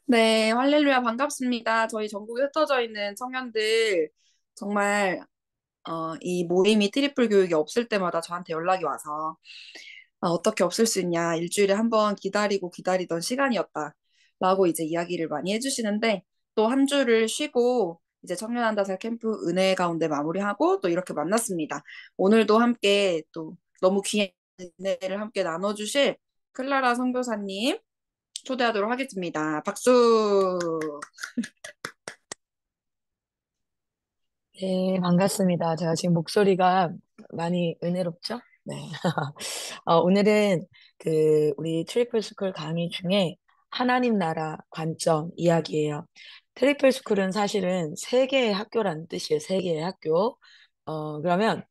네, 할렐루야 반갑습니다. 저희 전국에 흩어져 있는 청년들 정말 이 모임이 트리플 교육이 없을 때마다 저한테 연락이 와서 어떻게 없을 수 있냐, 일주일에 한 번 기다리고 기다리던 시간이었다라고 이제 이야기를 많이 해주시는데 또 한 주를 쉬고 이제 청년 한다살 캠프 은혜 가운데 마무리하고 또 이렇게 만났습니다. 오늘도 함께 또 너무 귀한 은혜를 함께 나눠주실 클라라 선교사님 초대하도록 하겠습니다. 박수. 네, 반갑습니다. 제가 지금 목소리가 많이 은혜롭죠? 네. 오늘은 우리 트리플 스쿨 강의 중에 하나님 나라 관점 이야기예요. 트리플 스쿨은 사실은 세 개의 학교라는 뜻이에요. 세 개의 학교. 그러면,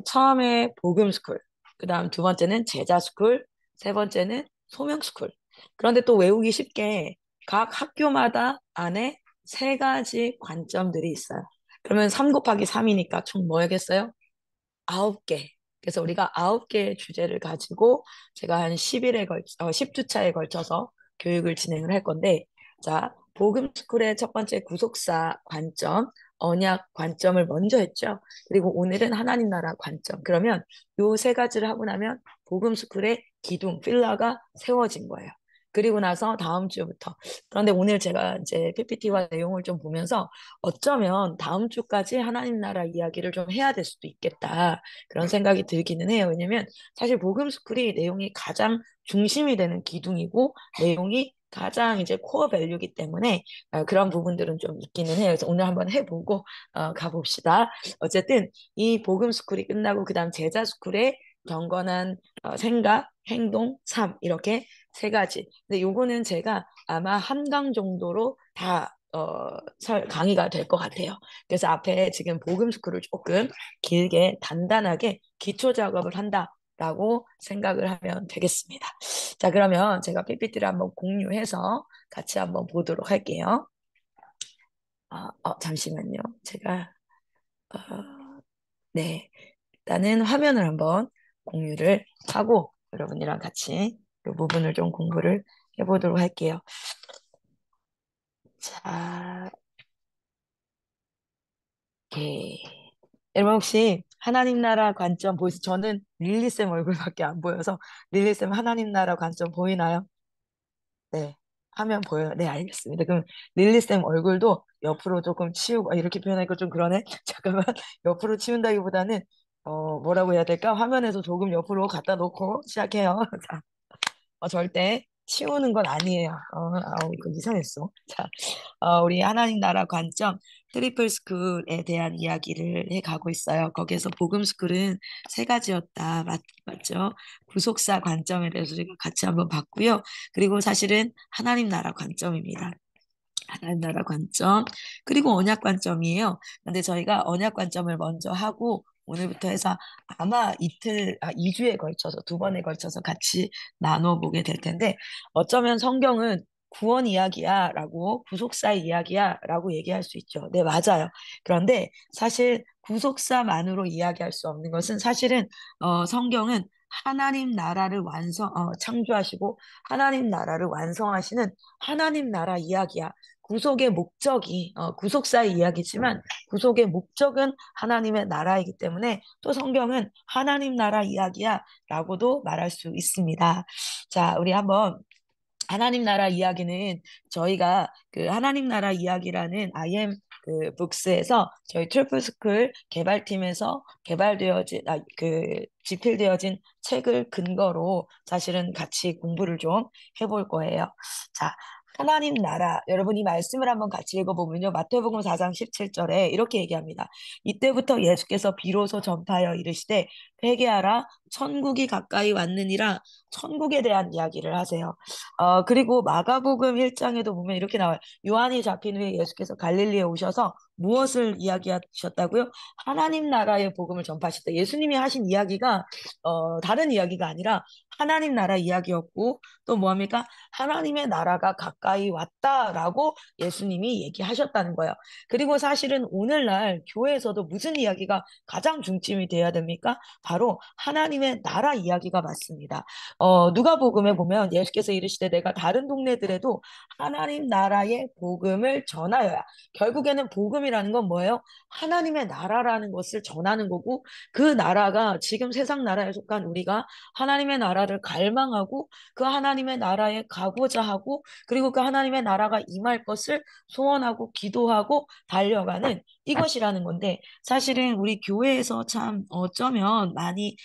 처음에 복음 스쿨, 그 다음 두 번째는 제자 스쿨, 세 번째는 소명 스쿨. 그런데 또 외우기 쉽게 각 학교마다 안에 세 가지 관점들이 있어요. 그러면 3 곱하기 3이니까 총 뭐야겠어요? 9개. 그래서 우리가 9개의 주제를 가지고 제가 한 10일에 10주차에 걸쳐서 교육을 진행을 할 건데, 자, 복음 스쿨의 첫 번째 구속사 관점, 언약 관점을 먼저 했죠. 그리고 오늘은 하나님 나라 관점. 그러면 요 세 가지를 하고 나면 복음 스쿨의 기둥, 필라가 세워진 거예요. 그리고 나서 다음 주부터. 그런데 오늘 제가 이제 PPT와 내용을 좀 보면서 어쩌면 다음 주까지 하나님 나라 이야기를 좀 해야 될 수도 있겠다. 그런 생각이 들기는 해요. 왜냐면 사실 복음 스쿨이 내용이 가장 중심이 되는 기둥이고 내용이 가장 이제 코어 밸류이기 때문에 그런 부분들은 좀 있기는 해요. 그래서 오늘 한번 해보고 가봅시다. 어쨌든 이 복음 스쿨이 끝나고 그다음 제자 스쿨의 경건한 생각, 행동, 삶 이렇게 세 가지. 근데 요거는 제가 아마 한 강 정도로 다 강의가 될 것 같아요. 그래서 앞에 지금 복음 스쿨을 조금 길게 단단하게 기초 작업을 한다라고 생각을 하면 되겠습니다. 자, 그러면 제가 PPT를 한번 공유해서 같이 한번 보도록 할게요. 잠시만요. 제가 어, 네, 일단은 화면을 한번 공유를 하고 여러분이랑 같이 이 부분을 좀 공부를 해보도록 할게요. 자, 오케이. 여러분 혹시 하나님 나라 관점 보이세요? 저는 릴리쌤 얼굴밖에 안 보여서 릴리쌤 하나님 나라 관점 보이나요? 네. 화면 보여요. 네, 알겠습니다. 그럼 릴리쌤 얼굴도 옆으로 조금 치우고 이렇게 표현하니까 좀 그러네. 잠깐만. 옆으로 치운다기보다는 뭐라고 해야 될까? 화면에서 조금 옆으로 갖다 놓고 시작해요. 자, 절대 치우는 건 아니에요. 그 이상했어. 자, 우리 하나님 나라 관점 트리플 스쿨에 대한 이야기를 해가고 있어요. 거기에서 복음 스쿨은 세 가지였다. 맞죠? 구속사 관점에 대해서 우리가 같이 한번 봤고요. 그리고 사실은 하나님 나라 관점입니다. 하나님 나라 관점, 그리고 언약 관점이에요. 근데 저희가 언약 관점을 먼저 하고, 오늘부터 해서 아마 2주에 걸쳐서, 2번에 걸쳐서 같이 나눠보게 될 텐데, 어쩌면 성경은 구원 이야기야 라고, 구속사 이야기야 라고 얘기할 수 있죠. 네, 맞아요. 그런데 사실 구속사만으로 이야기할 수 없는 것은 사실은, 성경은 하나님 나라를 창조하시고, 하나님 나라를 완성하시는 하나님 나라 이야기야. 구속의 목적이 구속사의 이야기지만 구속의 목적은 하나님의 나라이기 때문에 또 성경은 하나님 나라 이야기야라고도 말할 수 있습니다. 자, 우리 한번 하나님 나라 이야기는 저희가 그 하나님 나라 이야기라는 IM 그 북스에서 저희 트리플 스쿨 개발팀에서 집필되어진 책을 근거로 사실은 같이 공부를 좀 해볼 거예요. 자, 하나님 나라 여러분 이 말씀을 한번 같이 읽어보면요. 마태복음 4장 17절에 이렇게 얘기합니다. 이때부터 예수께서 비로소 전파하여 이르시되 회개하라 천국이 가까이 왔느니라 천국에 대한 이야기를 하세요. 그리고 마가복음 1장에도 보면 이렇게 나와요. 요한이 잡힌 후에 예수께서 갈릴리에 오셔서 무엇을 이야기하셨다고요? 하나님 나라의 복음을 전파하셨다. 예수님이 하신 이야기가 다른 이야기가 아니라 하나님 나라 이야기였고 또 뭐합니까? 하나님의 나라가 가까이 왔다라고 예수님이 얘기하셨다는 거예요. 그리고 사실은 오늘날 교회에서도 무슨 이야기가 가장 중심이 돼야 됩니까? 바로 하나님의 나라 이야기가 맞습니다. 누가복음에 보면 예수께서 이르시되 내가 다른 동네들에도 하나님 나라의 복음을 전하여야. 결국에는 복음이라는 건 뭐예요? 하나님의 나라라는 것을 전하는 거고, 그 나라가 지금 세상 나라에 속한 우리가 하나님의 나라를 갈망하고 그 하나님의 나라에 가고자 하고, 그리고 그 하나님의 나라가 임할 것을 소원하고 기도하고 달려가는 이것이라는 건데, 사실은 우리 교회에서 참 어쩌면 많이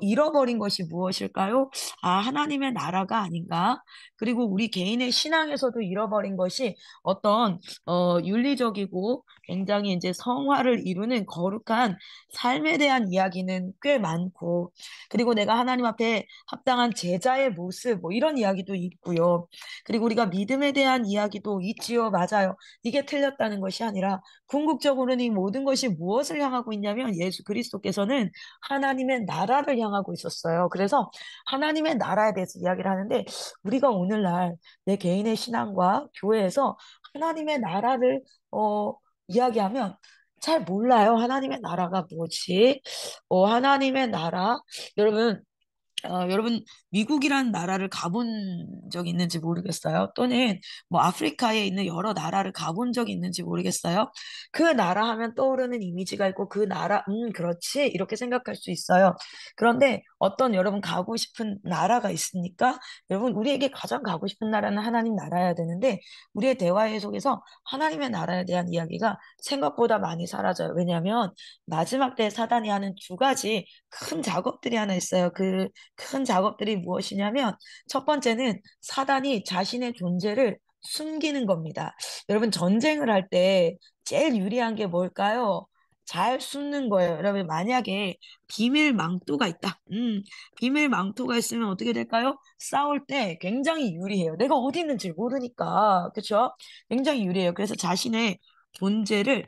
잃어버린 것이 무엇일까요? 아, 하나님의 나라가 아닌가? 그리고 우리 개인의 신앙에서도 잃어버린 것이 어떤 윤리적이고 굉장히 이제 성화를 이루는 거룩한 삶에 대한 이야기는 꽤 많고, 그리고 내가 하나님 앞에 합당한 제자의 모습, 뭐 이런 이야기도 있고요. 그리고 우리가 믿음에 대한 이야기도 있지요. 맞아요. 이게 틀렸다는 것이 아니라 궁극적으로는 이 모든 것이 무엇을 향하고 있냐면 예수 그리스도께서는 하나님의 나라를 향하고 있었어요. 그래서 하나님의 나라에 대해서 이야기를 하는데, 우리가 오늘날 내 개인의 신앙과 교회에서 하나님의 나라를 이야기하면 잘 몰라요. 하나님의 나라가 뭐지? 하나님의 나라. 여러분, 여러분, 미국이라는 나라를 가본 적 있는지 모르겠어요. 또는 뭐 아프리카에 있는 여러 나라를 가본 적 있는지 모르겠어요. 그 나라 하면 떠오르는 이미지가 있고 그 나라, 그렇지. 이렇게 생각할 수 있어요. 그런데 어떤 여러분 가고 싶은 나라가 있습니까? 여러분, 우리에게 가장 가고 싶은 나라는 하나님 나라여야 되는데 우리의 대화의 속에서 하나님의 나라에 대한 이야기가 생각보다 많이 사라져요. 왜냐하면 마지막 때 사단이 하는 두 가지 큰 작업들이 하나 있어요. 그 큰 작업들이 무엇이냐면 첫 번째는 사단이 자신의 존재를 숨기는 겁니다. 여러분 전쟁을 할 때 제일 유리한 게 뭘까요? 잘 숨는 거예요. 여러분 만약에 비밀 망토가 있다. 비밀 망토가 있으면 어떻게 될까요? 싸울 때 굉장히 유리해요. 내가 어디 있는지 모르니까. 그렇죠? 굉장히 유리해요. 그래서 자신의 존재를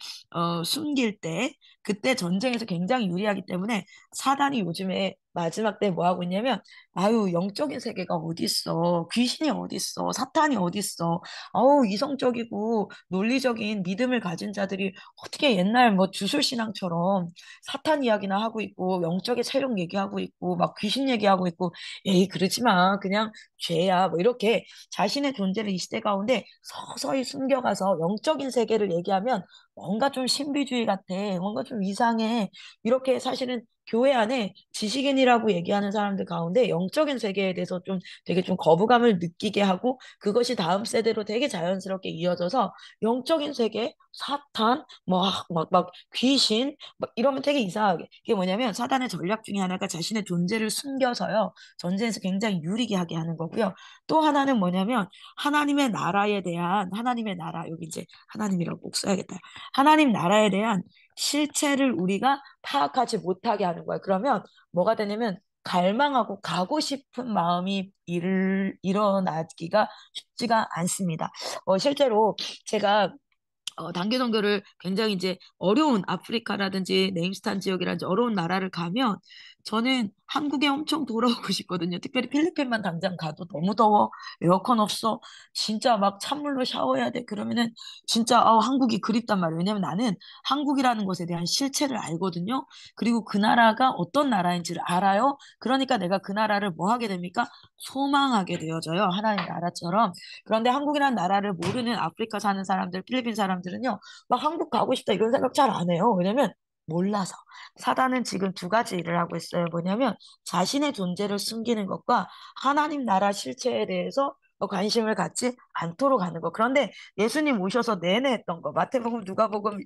숨길 때 그때 전쟁에서 굉장히 유리하기 때문에 사단이 요즘에 마지막 때 뭐 하고 있냐면 아유 영적인 세계가 어디 있어 귀신이 어디 있어 사탄이 어디 있어 아우 이성적이고 논리적인 믿음을 가진 자들이 어떻게 옛날 뭐 주술신앙처럼 사탄 이야기나 하고 있고 영적의 체력 얘기하고 있고 막 귀신 얘기하고 있고 에이 그러지 마 그냥 죄야 뭐 이렇게 자신의 존재를 이 시대 가운데 서서히 숨겨가서 영적인 세계를 얘기하면 뭔가 좀 신비주의 같아 뭔가 좀 이상해 이렇게 사실은 교회 안에 지식인이라고 얘기하는 사람들 가운데 영적인 세계에 대해서 좀 되게 좀 거부감을 느끼게 하고 그것이 다음 세대로 되게 자연스럽게 이어져서 영적인 세계, 사탄, 막 귀신, 막 이러면 되게 이상하게. 이게 뭐냐면 사단의 전략 중에 하나가 자신의 존재를 숨겨서요. 전쟁에서 굉장히 유리게 하게 하는 거고요. 또 하나는 뭐냐면 하나님의 나라에 대한 하나님의 나라, 여기 이제 하나님이라고 꼭 써야겠다. 하나님 나라에 대한 실체를 우리가 파악하지 못하게 하는 거야. 그러면 뭐가 되냐면 갈망하고 가고 싶은 마음이 일어나기가 쉽지가 않습니다. 실제로 제가 단기 선교를 굉장히 이제 어려운 아프리카라든지 네임스탄 지역이라든지 어려운 나라를 가면 저는 한국에 엄청 돌아오고 싶거든요. 특별히 필리핀만 당장 가도 너무 더워. 에어컨 없어. 진짜 막 찬물로 샤워해야 돼. 그러면은 진짜 한국이 그립단 말이에요. 왜냐면 나는 한국이라는 것에 대한 실체를 알거든요. 그리고 그 나라가 어떤 나라인지를 알아요. 그러니까 내가 그 나라를 뭐 하게 됩니까? 소망하게 되어져요. 하나님 나라처럼. 그런데 한국이라는 나라를 모르는 아프리카 사는 사람들, 필리핀 사람들은요, 막 한국 가고 싶다 이런 생각 잘 안 해요. 왜냐면 몰라서. 사단은 지금 두 가지 일을 하고 있어요. 뭐냐면 자신의 존재를 숨기는 것과 하나님 나라 실체에 대해서 관심을 갖지 않도록 하는 거. 그런데 예수님 오셔서 내내 했던 거. 마태복음, 누가복음,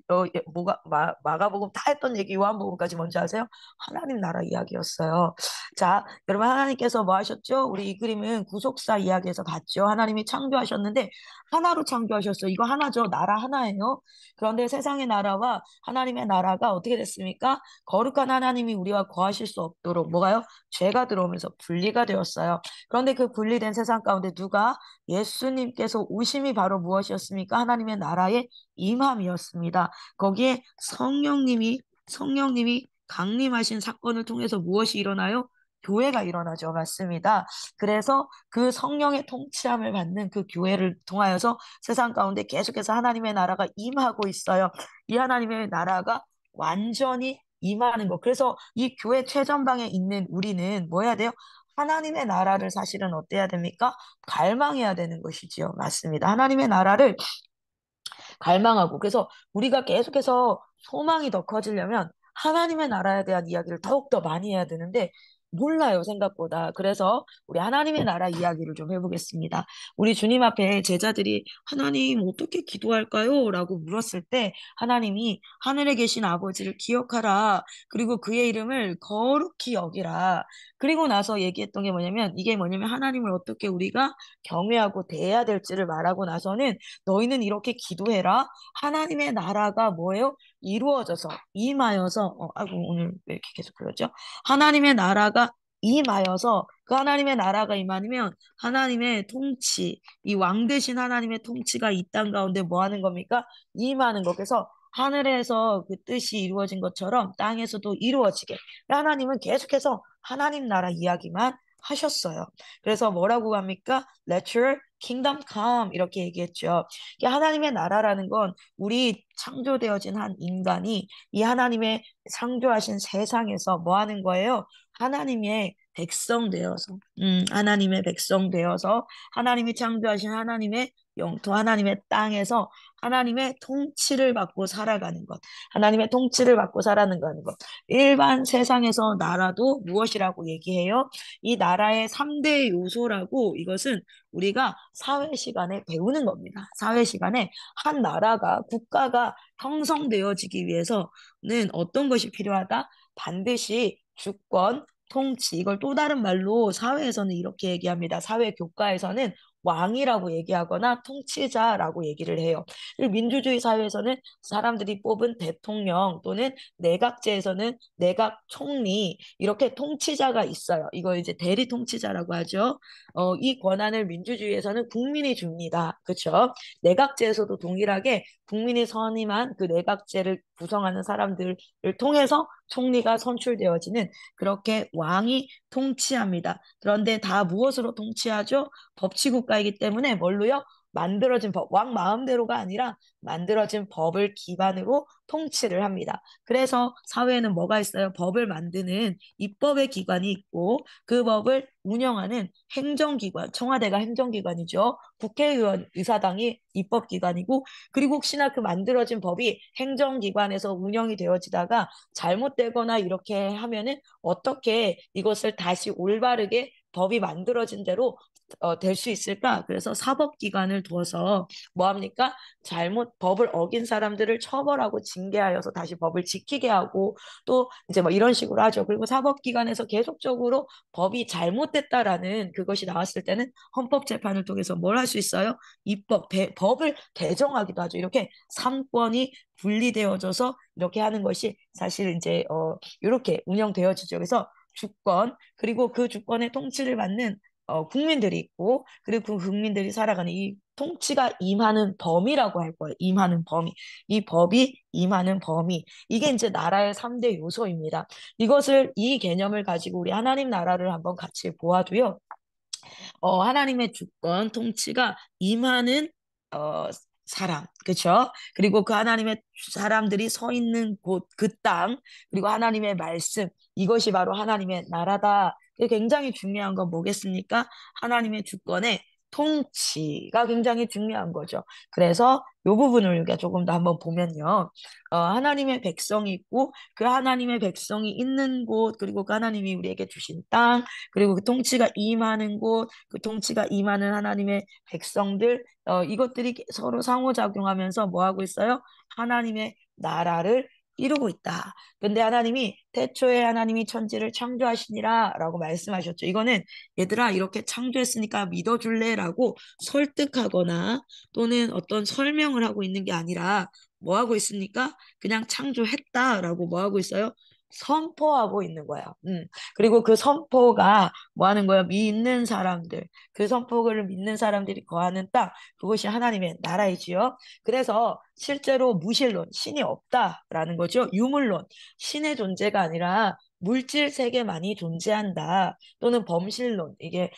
마가복음 다 했던 얘기, 요한복음까지 뭔지 아세요? 하나님 나라 이야기였어요. 자, 여러분 하나님께서 뭐 하셨죠? 우리 이 그림은 구속사 이야기에서 봤죠. 하나님이 창조하셨는데 하나로 창조하셨어요. 이거 하나죠. 나라 하나예요. 그런데 세상의 나라와 하나님의 나라가 어떻게 됐습니까? 거룩한 하나님이 우리와 거하실 수 없도록 뭐가요? 죄가 들어오면서 분리가 되었어요. 그런데 그 분리된 세상 가운데 누가 예수님께서 오심이 바로 무엇이었습니까? 하나님의 나라의 임함이었습니다. 거기에 성령님이 강림하신 사건을 통해서 무엇이 일어나요? 교회가 일어나죠. 맞습니다. 그래서 그 성령의 통치함을 받는 그 교회를 통하여서 세상 가운데 계속해서 하나님의 나라가 임하고 있어요. 이 하나님의 나라가 완전히 임하는 것. 그래서 이 교회 최전방에 있는 우리는 뭐 해야 돼요? 하나님의 나라를 사실은 어때야 됩니까? 갈망해야 되는 것이지요. 맞습니다. 하나님의 나라를 갈망하고 그래서 우리가 계속해서 소망이 더 커지려면 하나님의 나라에 대한 이야기를 더욱더 많이 해야 되는데 몰라요, 생각보다. 그래서 우리 하나님의 나라 이야기를 좀 해보겠습니다. 우리 주님 앞에 제자들이 하나님 어떻게 기도할까요? 라고 물었을 때 하나님이 하늘에 계신 아버지를 기억하라. 그리고 그의 이름을 거룩히 여기라. 그리고 나서 얘기했던 게 뭐냐면 이게 뭐냐면 하나님을 어떻게 우리가 경외하고 대해야 될지를 말하고 나서는 너희는 이렇게 기도해라. 하나님의 나라가 뭐예요? 이루어져서 임하여서 아이고 오늘 왜 이렇게 계속 그러죠? 하나님의 나라가 임하여서 그 하나님의 나라가 임하면 하나님의 통치, 이 왕 대신 하나님의 통치가 이 땅 가운데 뭐 하는 겁니까? 임하는 거. 그래서 하늘에서 그 뜻이 이루어진 것처럼 땅에서도 이루어지게. 하나님은 계속해서 하나님 나라 이야기만 하셨어요. 그래서 뭐라고 합니까? Let your kingdom come 이렇게 얘기했죠. 이게 하나님의 나라라는 건 우리 창조되어진 한 인간이 이 하나님의 창조하신 세상에서 뭐 하는 거예요? 하나님의 백성 되어서, 하나님의 백성 되어서 하나님이 창조하신 하나님의 영토, 하나님의 땅에서 하나님의 통치를 받고 살아가는 것, 하나님의 통치를 받고 살아가는 것. 일반 세상에서 나라도 무엇이라고 얘기해요? 이 나라의 3대 요소라고 이것은 우리가 사회 시간에 배우는 겁니다. 사회 시간에 한 나라가, 국가가 형성되어지기 위해서는 어떤 것이 필요하다? 반드시 주권, 통치, 이걸 또 다른 말로 사회에서는 이렇게 얘기합니다. 사회 교과에서는 왕이라고 얘기하거나 통치자라고 얘기를 해요. 그리고 민주주의 사회에서는 사람들이 뽑은 대통령 또는 내각제에서는 내각 총리 이렇게 통치자가 있어요. 이거 이제 대리 통치자라고 하죠. 이 권한을 민주주의에서는 국민이 줍니다. 그렇죠? 내각제에서도 동일하게 국민이 선임한 그 내각제를 구성하는 사람들을 통해서 총리가 선출되어지는 그렇게 왕이 통치합니다. 그런데 다 무엇으로 통치하죠? 법치국가이기 때문에 뭘로요? 만들어진 법, 왕 마음대로가 아니라 만들어진 법을 기반으로 통치를 합니다. 그래서 사회에는 뭐가 있어요? 법을 만드는 입법의 기관이 있고 그 법을 운영하는 행정기관, 청와대가 행정기관이죠. 국회의원, 의사당이 입법기관이고 그리고 혹시나 그 만들어진 법이 행정기관에서 운영이 되어지다가 잘못되거나 이렇게 하면은 어떻게 이것을 다시 올바르게 법이 만들어진 대로 될 수 있을까? 그래서 사법기관을 두어서 뭐 합니까? 잘못 법을 어긴 사람들을 처벌하고 징계하여서 다시 법을 지키게 하고 또 이제 뭐 이런 식으로 하죠. 그리고 사법기관에서 계속적으로 법이 잘못됐다라는 그것이 나왔을 때는 헌법재판을 통해서 뭘 할 수 있어요? 법을 개정하기도 하죠. 이렇게 삼권이 분리되어져서 이렇게 하는 것이 사실 이제 이렇게 운영되어지죠. 그래서 주권 그리고 그 주권의 통치를 받는 국민들이 있고 그리고 그 국민들이 살아가는 이 통치가 임하는 범위라고 할 거예요. 임하는 범위. 이 법이 임하는 범위. 이게 이제 나라의 3대 요소입니다. 이 개념을 가지고 우리 하나님 나라를 한번 같이 보아도요. 하나님의 주권, 통치가 임하는 어, 사람, 그렇죠? 그리고 그 하나님의 사람들이 서 있는 곳, 그 땅, 그리고 하나님의 말씀, 이것이 바로 하나님의 나라다. 그게 굉장히 중요한 건 뭐겠습니까? 하나님의 주권의 통치가 굉장히 중요한 거죠. 그래서 이 부분을 우리가 조금 더 한번 보면요. 하나님의 백성이 있고 그 하나님의 백성이 있는 곳, 그리고 그 하나님이 우리에게 주신 땅, 그리고 그 통치가 임하는 곳, 그 통치가 임하는 하나님의 백성들, 이것들이 서로 상호작용하면서 뭐 하고 있어요? 하나님의 나라를 이루고 있다. 근데 하나님이 태초에 하나님이 천지를 창조하시니라 라고 말씀하셨죠. 이거는 얘들아 이렇게 창조했으니까 믿어줄래라고 설득하거나 또는 어떤 설명을 하고 있는 게 아니라 뭐 하고 있습니까? 그냥 창조했다라고 뭐 하고 있어요? 선포하고 있는 거야. 그리고 그 선포가 뭐 하는 거야? 믿는 사람들, 그 선포를 믿는 사람들이 거하는 땅, 그것이 하나님의 나라이지요. 그래서 실제로 무신론, 신이 없다라는 거죠. 유물론, 신의 존재가 아니라 물질 세계만이 존재한다. 또는 범신론, 이게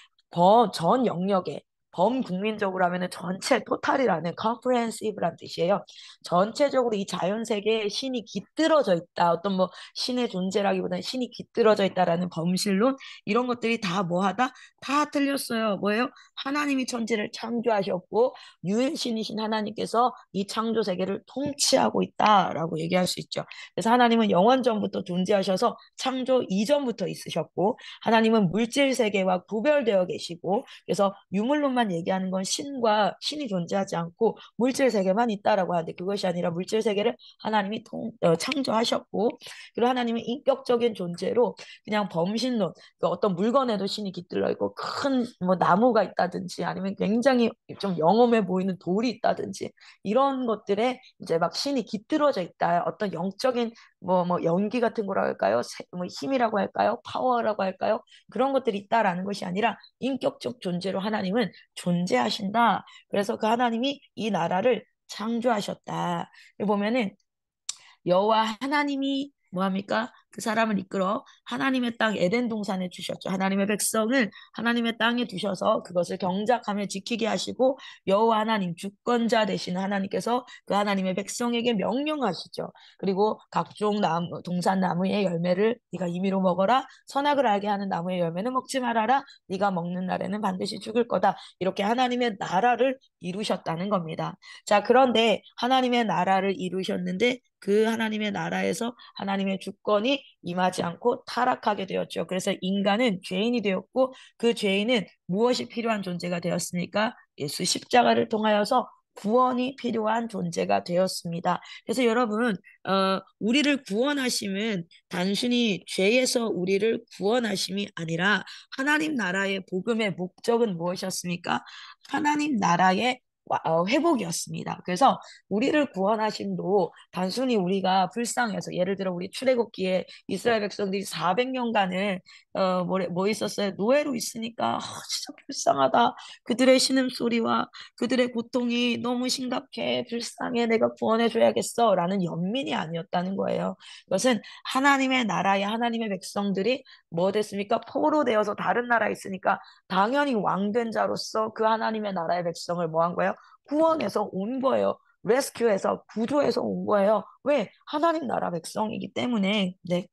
전 영역에 범국민적으로 하면은 전체, 토탈이라는 comprehensive라는 뜻이에요. 전체적으로 이 자연 세계에 신이 깃들어져 있다. 어떤 뭐 신의 존재라기보다는 신이 깃들어져 있다라는 범실론, 이런 것들이 다 뭐하다? 다 틀렸어요. 뭐예요? 하나님이 천지를 창조하셨고 유일신이신 하나님께서 이 창조 세계를 통치하고 있다라고 얘기할 수 있죠. 그래서 하나님은 영원 전부터 존재하셔서 창조 이전부터 있으셨고, 하나님은 물질 세계와 구별되어 계시고, 그래서 유물론만 얘기하는 건 신과 신이 존재하지 않고 물질 세계만 있다라고 하는데, 그것이 아니라 물질 세계를 하나님이 창조하셨고, 그리고 하나님은 인격적인 존재로 그냥 범신론, 그 어떤 물건에도 신이 깃들어 있고 큰 뭐 나무가 있다든지 아니면 굉장히 좀 영험해 보이는 돌이 있다든지 이런 것들에 이제 막 신이 깃들어져 있다. 어떤 영적인 뭐 연기 같은 거라고 할까요? 뭐 힘이라고 할까요? 파워라고 할까요? 그런 것들이 있다라는 것이 아니라 인격적 존재로 하나님은 존재하신다. 그래서 그 하나님이 이 나라를 창조하셨다. 보면은 여호와 하나님이 뭐합니까? 그 사람을 이끌어 하나님의 땅 에덴 동산에 주셨죠. 하나님의 백성을 하나님의 땅에 두셔서 그것을 경작하며 지키게 하시고, 여호와 하나님 주권자 되시는 하나님께서 그 하나님의 백성에게 명령하시죠. 그리고 각종 나무, 동산 나무의 열매를 네가 임의로 먹어라. 선악을 알게 하는 나무의 열매는 먹지 말아라. 네가 먹는 날에는 반드시 죽을 거다. 이렇게 하나님의 나라를 이루셨다는 겁니다. 자, 그런데 하나님의 나라를 이루셨는데 그 하나님의 나라에서 하나님의 주권이 임하지 않고 타락하게 되었죠. 그래서 인간은 죄인이 되었고, 그 죄인은 무엇이 필요한 존재가 되었습니까? 예수 십자가를 통하여서 구원이 필요한 존재가 되었습니다. 그래서 여러분, 우리를 구원하심은 단순히 죄에서 우리를 구원하심이 아니라 하나님 나라의 복음의 목적은 무엇이었습니까? 하나님 나라의 회복이었습니다. 그래서 우리를 구원하심도 단순히 우리가 불쌍해서, 예를 들어 우리 출애굽기에 이스라엘 백성들이 400년간을 뭐 있었어요? 노예로 있으니까 진짜 불쌍하다. 그들의 신음소리와 그들의 고통이 너무 심각해. 불쌍해. 내가 구원해 줘야겠어. 라는 연민이 아니었다는 거예요. 이것은 하나님의 나라의 하나님의 백성들이 뭐 됐습니까? 포로되어서 다른 나라에 있으니까 당연히 왕된 자로서 그 하나님의 나라의 백성을 뭐 한 거예요? 구원해서 온 거예요. 레스큐해서 구조해서 온 거예요. 왜? 하나님 나라 백성이기 때문에. 네.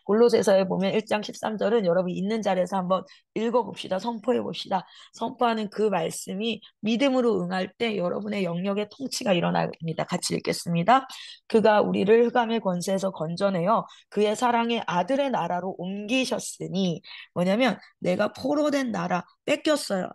골로새서에 보면 1장 13절은 여러분 있는 자리에서 한번 읽어봅시다. 선포해봅시다. 선포하는 그 말씀이 믿음으로 응할 때 여러분의 영역의 통치가 일어납니다. 같이 읽겠습니다. 그가 우리를 흑암의 권세에서 건져내어 그의 사랑의 아들의 나라로 옮기셨으니, 뭐냐면 내가 포로된 나라 뺏겼어요.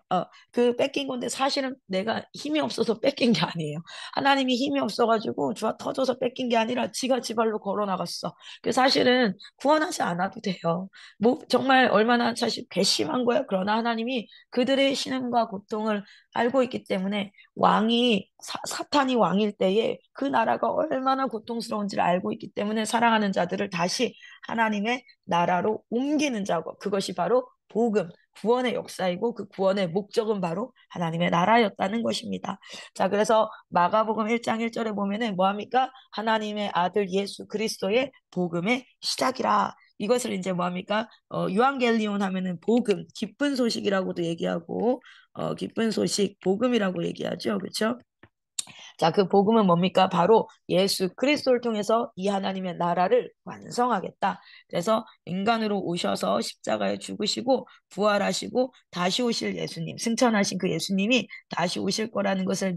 그 뺏긴 건데 사실은 내가 힘이 없어서 뺏긴 게 아니에요. 하나님이 힘이 없어가지고 주와 터져서 뺏긴 게 아니라 지가 지발로 걸어 나갔어. 그 사실은 구원하지 않아도 돼요. 뭐 정말 얼마나 사실 괘씸한 거야. 그러나 하나님이 그들의 신음과 고통을 알고 있기 때문에, 왕이 사탄이 왕일 때에 그 나라가 얼마나 고통스러운지를 알고 있기 때문에 사랑하는 자들을 다시 하나님의 나라로 옮기는 작업, 그것이 바로 복음, 구원의 역사이고 그 구원의 목적은 바로 하나님의 나라였다는 것입니다. 자, 그래서 마가복음 1장 1절에 보면은 뭐합니까? 하나님의 아들 예수 그리스도의 복음의 시작이라. 이것을 이제 뭐합니까? 유앙겔리온 하면은 복음, 기쁜 소식이라고도 얘기하고, 기쁜 소식, 복음이라고 얘기하죠. 그렇죠? 자, 그 복음은 뭡니까? 바로 예수 그리스도를 통해서 이 하나님의 나라를 완성하겠다. 그래서 인간으로 오셔서 십자가에 죽으시고 부활하시고 다시 오실 예수님, 승천하신 그 예수님이 다시 오실 거라는 것을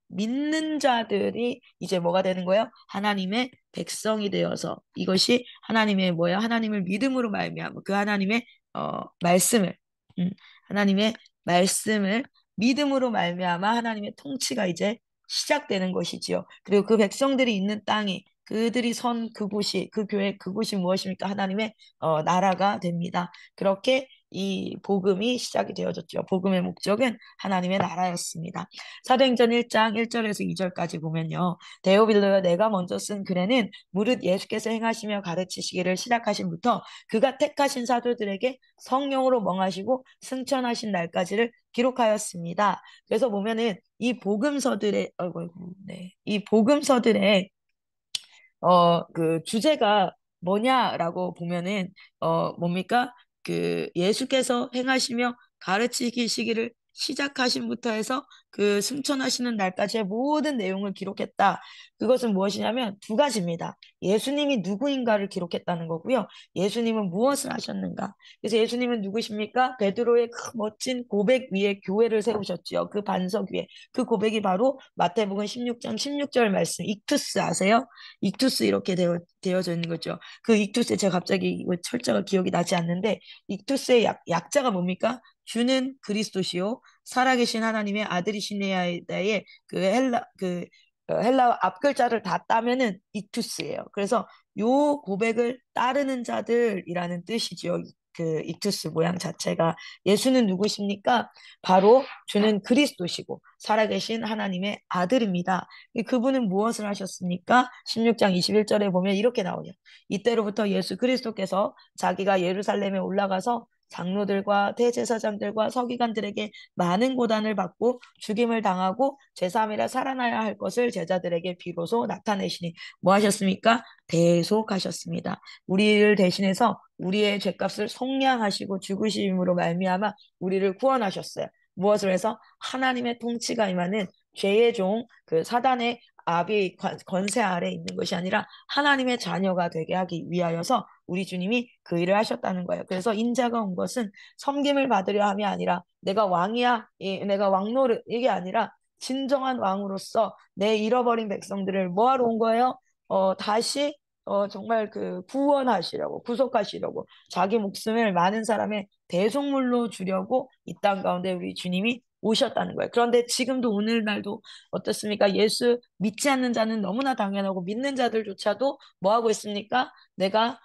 믿는 자들이 이제 뭐가 되는 거예요? 하나님의 백성이 되어서, 이것이 하나님의 뭐야? 하나님을 믿음으로 말미암아 그 하나님의 말씀을, 음, 하나님의 말씀을 믿음으로 말미암아 하나님의 통치가 이제 시작되는 것이지요. 그리고 그 백성들이 있는 땅이, 그들이 선 그곳이, 그 교회 그곳이 무엇입니까? 하나님의 나라가 됩니다. 그렇게 이 복음이 시작이 되어졌죠. 복음의 목적은 하나님의 나라였습니다. 사도행전 1장 1절에서 2절까지 보면요. 데오빌로여, 내가 먼저 쓴 글에는 무릇 예수께서 행하시며 가르치시기를 시작하신부터 그가 택하신 사도들에게 성령으로 멍하시고 승천하신 날까지를 기록하였습니다. 그래서 보면은 이 복음서들의 네. 이 복음서들의 그 주제가 뭐냐라고 보면은 뭡니까? 그 예수께서 행하시며 가르치시기를 시작하심부터 해서 그 승천하시는 날까지의 모든 내용을 기록했다. 그것은 무엇이냐면 두 가지입니다. 예수님이 누구인가를 기록했다는 거고요. 예수님은 무엇을 하셨는가. 그래서 예수님은 누구십니까? 베드로의 그 멋진 고백 위에 교회를 세우셨지요. 그 반석 위에. 그 고백이 바로 마태복음 16장 16절 말씀. 익투스 아세요? 익투스 이렇게 되어져 있는 거죠. 그 익투스 제가 갑자기 이거 철자가 기억이 나지 않는데 익투스의 약자가 뭡니까? 주는 그리스도시요 살아계신 하나님의 아들이시네야의 헬라 앞글자를 다 따면은 익투스예요. 그래서 요 고백을 따르는 자들이라는 뜻이죠. 그 익투스 모양 자체가 예수는 누구십니까? 바로 주는 그리스도시고 살아계신 하나님의 아들입니다. 그분은 무엇을 하셨습니까? 16장 21절에 보면 이렇게 나오죠. 이때로부터 예수 그리스도께서 자기가 예루살렘에 올라가서 장로들과 대제사장들과 서기관들에게 많은 고단을 받고 죽임을 당하고 제3일에 살아나야 할 것을 제자들에게 비로소 나타내시니 뭐 하셨습니까? 대속하셨습니다. 우리를 대신해서 우리의 죄값을 속량하시고 죽으심으로 말미암아 우리를 구원하셨어요. 무엇을 해서 하나님의 통치가 임하는 죄의 종, 그 사단의 압이 권세 아래 있는 것이 아니라 하나님의 자녀가 되게 하기 위하여서 우리 주님이 그 일을 하셨다는 거예요. 그래서 인자가 온 것은 섬김을 받으려 함이 아니라 내가 왕이야, 내가 왕노릇 이게 아니라 진정한 왕으로서 내 잃어버린 백성들을 뭐하러 온 거예요? 다시 정말 그 구원하시려고 구속하시려고 자기 목숨을 많은 사람의 대속물로 주려고 이 땅 가운데 우리 주님이 오셨다는 거예요. 그런데 지금도 오늘날도 어떻습니까? 예수 믿지 않는 자는 너무나 당연하고 믿는 자들조차도 뭐 하고 있습니까? 내가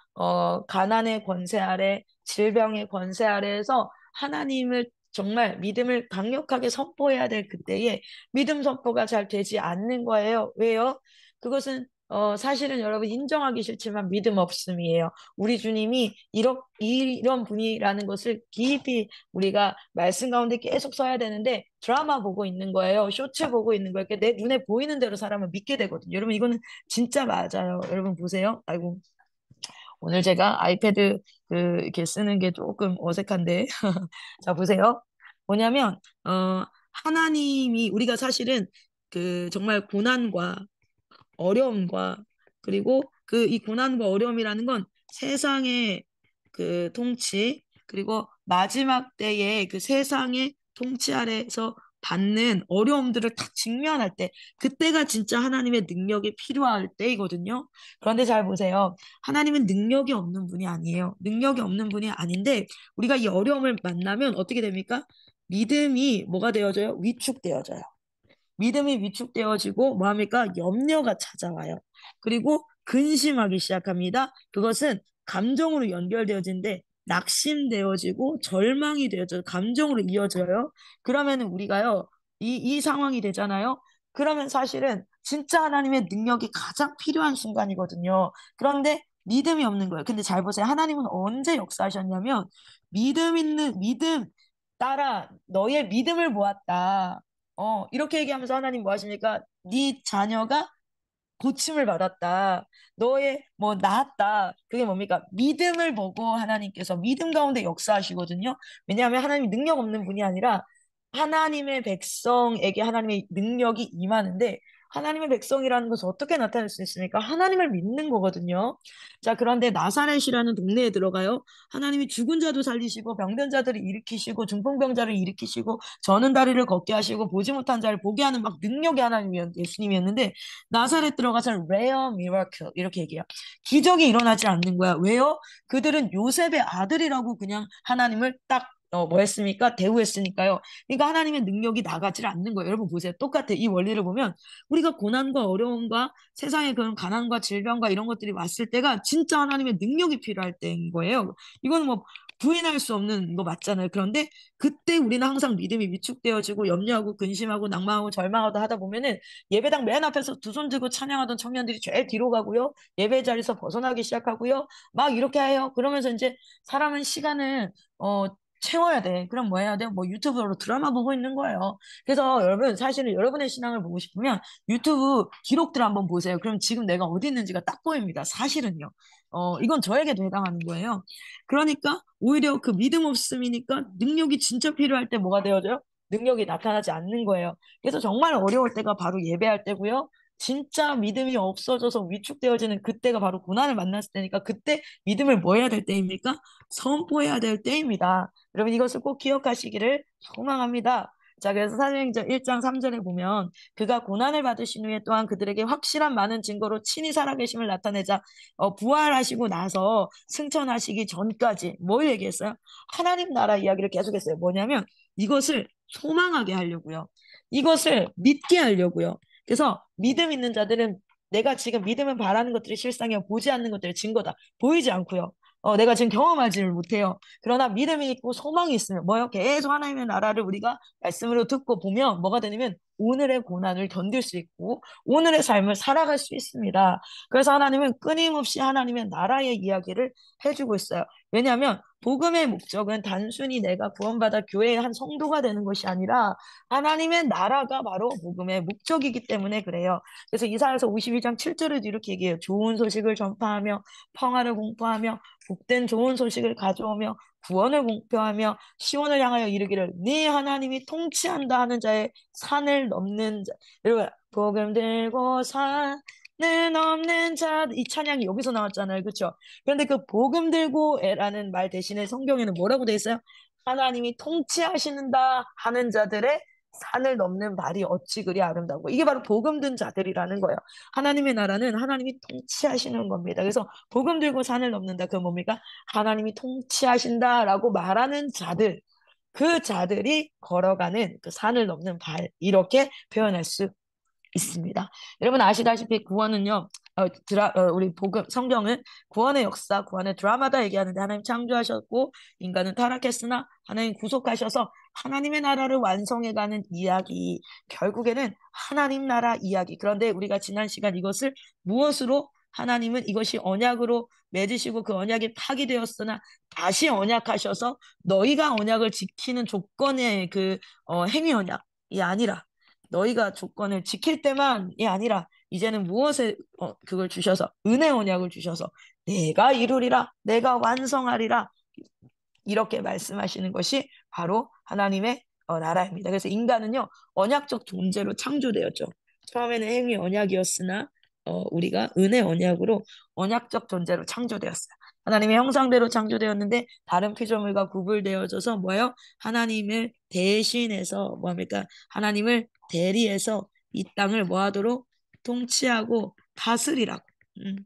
가난의 권세 아래 질병의 권세 아래에서 하나님을 정말 믿음을 강력하게 선포해야 될 그때에 믿음 선포가 잘 되지 않는 거예요. 왜요? 그것은 사실은 여러분 인정하기 싫지만 믿음 없음이에요. 우리 주님이 이런 분이라는 것을 깊이 우리가 말씀 가운데 계속 써야 되는데 드라마 보고 있는 거예요. 쇼츠 보고 있는 거예요. 그러니까 내 눈에 보이는 대로 사람은 믿게 되거든요. 여러분 이거는 진짜 맞아요. 여러분 보세요. 아이고 오늘 제가 아이패드 이렇게 쓰는 게 조금 어색한데 자 보세요. 뭐냐면 하나님이 우리가 사실은 그 정말 고난과 어려움과 그리고 그 이 고난과 어려움이라는 건 세상의 그 통치 그리고 마지막 때에 그 세상의 통치 아래에서 받는 어려움들을 다 직면할 때 그때가 진짜 하나님의 능력이 필요할 때이거든요. 그런데 잘 보세요. 하나님은 능력이 없는 분이 아니에요. 능력이 없는 분이 아닌데 우리가 이 어려움을 만나면 어떻게 됩니까? 믿음이 뭐가 되어져요? 위축되어져요. 믿음이 위축되어지고 뭐합니까? 염려가 찾아와요. 그리고 근심하기 시작합니다. 그것은 감정으로 연결되어지는데 낙심되어지고 절망이 되어져 감정으로 이어져요. 그러면 우리가요 이 상황이 되잖아요. 그러면 사실은 진짜 하나님의 능력이 가장 필요한 순간이거든요. 그런데 믿음이 없는 거예요. 근데 잘 보세요. 하나님은 언제 역사하셨냐면 믿음 따라 너의 믿음을 모았다. 이렇게 얘기하면서 하나님 뭐 하십니까? 네 자녀가 고침을 받았다. 너의 뭐 나았다. 그게 뭡니까? 믿음을 보고 하나님께서 믿음 가운데 역사하시거든요. 왜냐하면 하나님이 능력 없는 분이 아니라 하나님의 백성에게 하나님의 능력이 임하는데 하나님의 백성이라는 것은 어떻게 나타낼 수 있습니까? 하나님을 믿는 거거든요. 자, 그런데 나사렛이라는 동네에 들어가요. 하나님이 죽은 자도 살리시고 병든 자들을 일으키시고 중풍병자를 일으키시고 저는 다리를 걷게 하시고 보지 못한 자를 보게 하는 막 능력의 하나님이었 예수님이었는데 나사렛 들어가서 rare miracle 이렇게 얘기해요. 기적이 일어나지 않는 거야. 왜요? 그들은 요셉의 아들이라고 그냥 하나님을 딱 뭐 했습니까? 대우했으니까요. 그러니까 하나님의 능력이 나가질 않는 거예요. 여러분 보세요. 똑같아. 이 원리를 보면 우리가 고난과 어려움과 세상의 그런 가난과 질병과 이런 것들이 왔을 때가 진짜 하나님의 능력이 필요할 때인 거예요. 이거는 뭐 부인할 수 없는 거 맞잖아요. 그런데 그때 우리는 항상 믿음이 위축되어지고 염려하고 근심하고 낭만하고 절망하다 하다 보면은 예배당 맨 앞에서 두 손 들고 찬양하던 청년들이 제일 뒤로 가고요. 예배 자리에서 벗어나기 시작하고요. 막 이렇게 해요. 그러면서 이제 사람은 시간을 채워야 돼. 그럼 뭐 해야 돼? 뭐 유튜브로 드라마 보고 있는 거예요. 그래서 여러분 사실은 여러분의 신앙을 보고 싶으면 유튜브 기록들 한번 보세요. 그럼 지금 내가 어디 있는지가 딱 보입니다. 사실은요. 이건 저에게도 해당하는 거예요. 그러니까 오히려 그 믿음 없음이니까 능력이 진짜 필요할 때 뭐가 되어져요? 능력이 나타나지 않는 거예요. 그래서 정말 어려울 때가 바로 예배할 때고요. 진짜 믿음이 없어져서 위축되어지는 그때가 바로 고난을 만났을 때니까 그때 믿음을 뭐 해야 될 때입니까? 선포해야 될 때입니다. 여러분 이것을 꼭 기억하시기를 소망합니다. 자, 그래서 사도행전 1장 3절에 보면 그가 고난을 받으신 후에 또한 그들에게 확실한 많은 증거로 친히 살아계심을 나타내자 부활하시고 나서 승천하시기 전까지 뭘 얘기했어요? 하나님 나라 이야기를 계속했어요. 뭐냐면 이것을 소망하게 하려고요. 이것을 믿게 하려고요. 그래서 믿음 있는 자들은 내가 지금 믿음은 바라는 것들이 실상이요 보지 않는 것들이 증거다. 보이지 않고요. 내가 지금 경험하지를 못해요. 그러나 믿음이 있고 소망이 있으면 뭐요? 계속 하나님의 나라를 우리가 말씀으로 듣고 보면 뭐가 되냐면 오늘의 고난을 견딜 수 있고 오늘의 삶을 살아갈 수 있습니다. 그래서 하나님은 끊임없이 하나님의 나라의 이야기를 해주고 있어요. 왜냐하면 복음의 목적은 단순히 내가 구원받아 교회의 한 성도가 되는 것이 아니라 하나님의 나라가 바로 복음의 목적이기 때문에 그래요. 그래서 이사야서 52장 7절에도 이렇게 얘기해요. 좋은 소식을 전파하며 평화를 공포하며 복된 좋은 소식을 가져오며 구원을 공표하며 시온을 향하여 이르기를 네 하나님이 통치한다 하는 자의 산을 넘는 자. 여러분 복음 들고 산을 넘는 자 이 찬양이 여기서 나왔잖아요. 그렇죠? 그런데 그 복음 들고라는 말 대신에 성경에는 뭐라고 돼 있어요? 하나님이 통치하시는다 하는 자들의 산을 넘는 발이 어찌 그리 아름다고. 이게 바로 복음 든 자들이라는 거예요. 하나님의 나라는 하나님이 통치하시는 겁니다. 그래서 복음 들고 산을 넘는다. 그 뭡니까? 하나님이 통치하신다라고 말하는 자들. 그 자들이 걸어가는 그 산을 넘는 발. 이렇게 표현할 수 있습니다. 여러분 아시다시피 구원은요, 우리 복음, 성경은 구원의 역사, 구원의 드라마다 얘기하는데 하나님 창조하셨고 인간은 타락했으나 하나님 구속하셔서 하나님의 나라를 완성해가는 이야기, 결국에는 하나님 나라 이야기. 그런데 우리가 지난 시간 이것을 무엇으로 하나님은 이것이 언약으로 맺으시고 그 언약이 파기되었으나 다시 언약하셔서 너희가 언약을 지키는 조건의 그 행위 언약이 아니라 너희가 조건을 지킬 때만이 아니라 이제는 무엇에 그걸 주셔서 은혜 언약을 주셔서 내가 이루리라 내가 완성하리라 이렇게 말씀하시는 것이 바로 하나님의 나라입니다. 그래서 인간은요 언약적 존재로 창조되었죠. 처음에는 행위 언약이었으나 우리가 은혜 언약으로 언약적 존재로 창조되었어요. 하나님의 형상대로 창조되었는데 다른 피조물과 구분되어져서 뭐예요? 하나님을 대신해서 뭐합니까? 하나님을 대리해서 이 땅을 뭐하도록 통치하고 다스리라고. 음.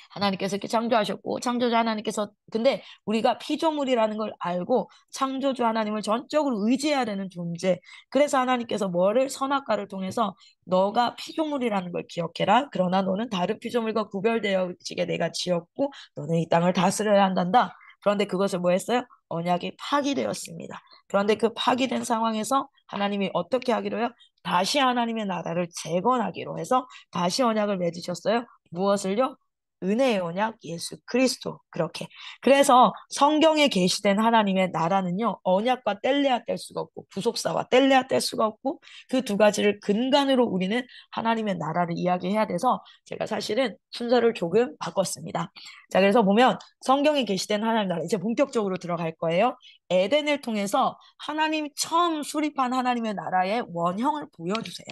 하나님께서 이렇게 창조하셨고 창조주 하나님께서 근데 우리가 피조물이라는 걸 알고 창조주 하나님을 전적으로 의지해야 되는 존재. 그래서 하나님께서 뭐를 선악과를 통해서 너가 피조물이라는 걸 기억해라. 그러나 너는 다른 피조물과 구별되어지게 내가 지었고 너는 이 땅을 다스려야 한단다. 그런데 그것을 뭐 했어요? 언약이 파기되었습니다. 그런데 그 파기된 상황에서 하나님이 어떻게 하기로요? 다시 하나님의 나라를 재건하기로 해서 다시 언약을 맺으셨어요. 무엇을요? 은혜의 언약 예수 그리스도 그렇게 그래서 성경에 계시된 하나님의 나라는요 언약과 뗄래야 뗄 수가 없고 구속사와 뗄래야 뗄 수가 없고 그 두 가지를 근간으로 우리는 하나님의 나라를 이야기해야 돼서 제가 사실은 순서를 조금 바꿨습니다. 자 그래서 보면 성경에 계시된 하나님 나라 이제 본격적으로 들어갈 거예요. 에덴을 통해서 하나님 처음 수립한 하나님의 나라의 원형을 보여주세요.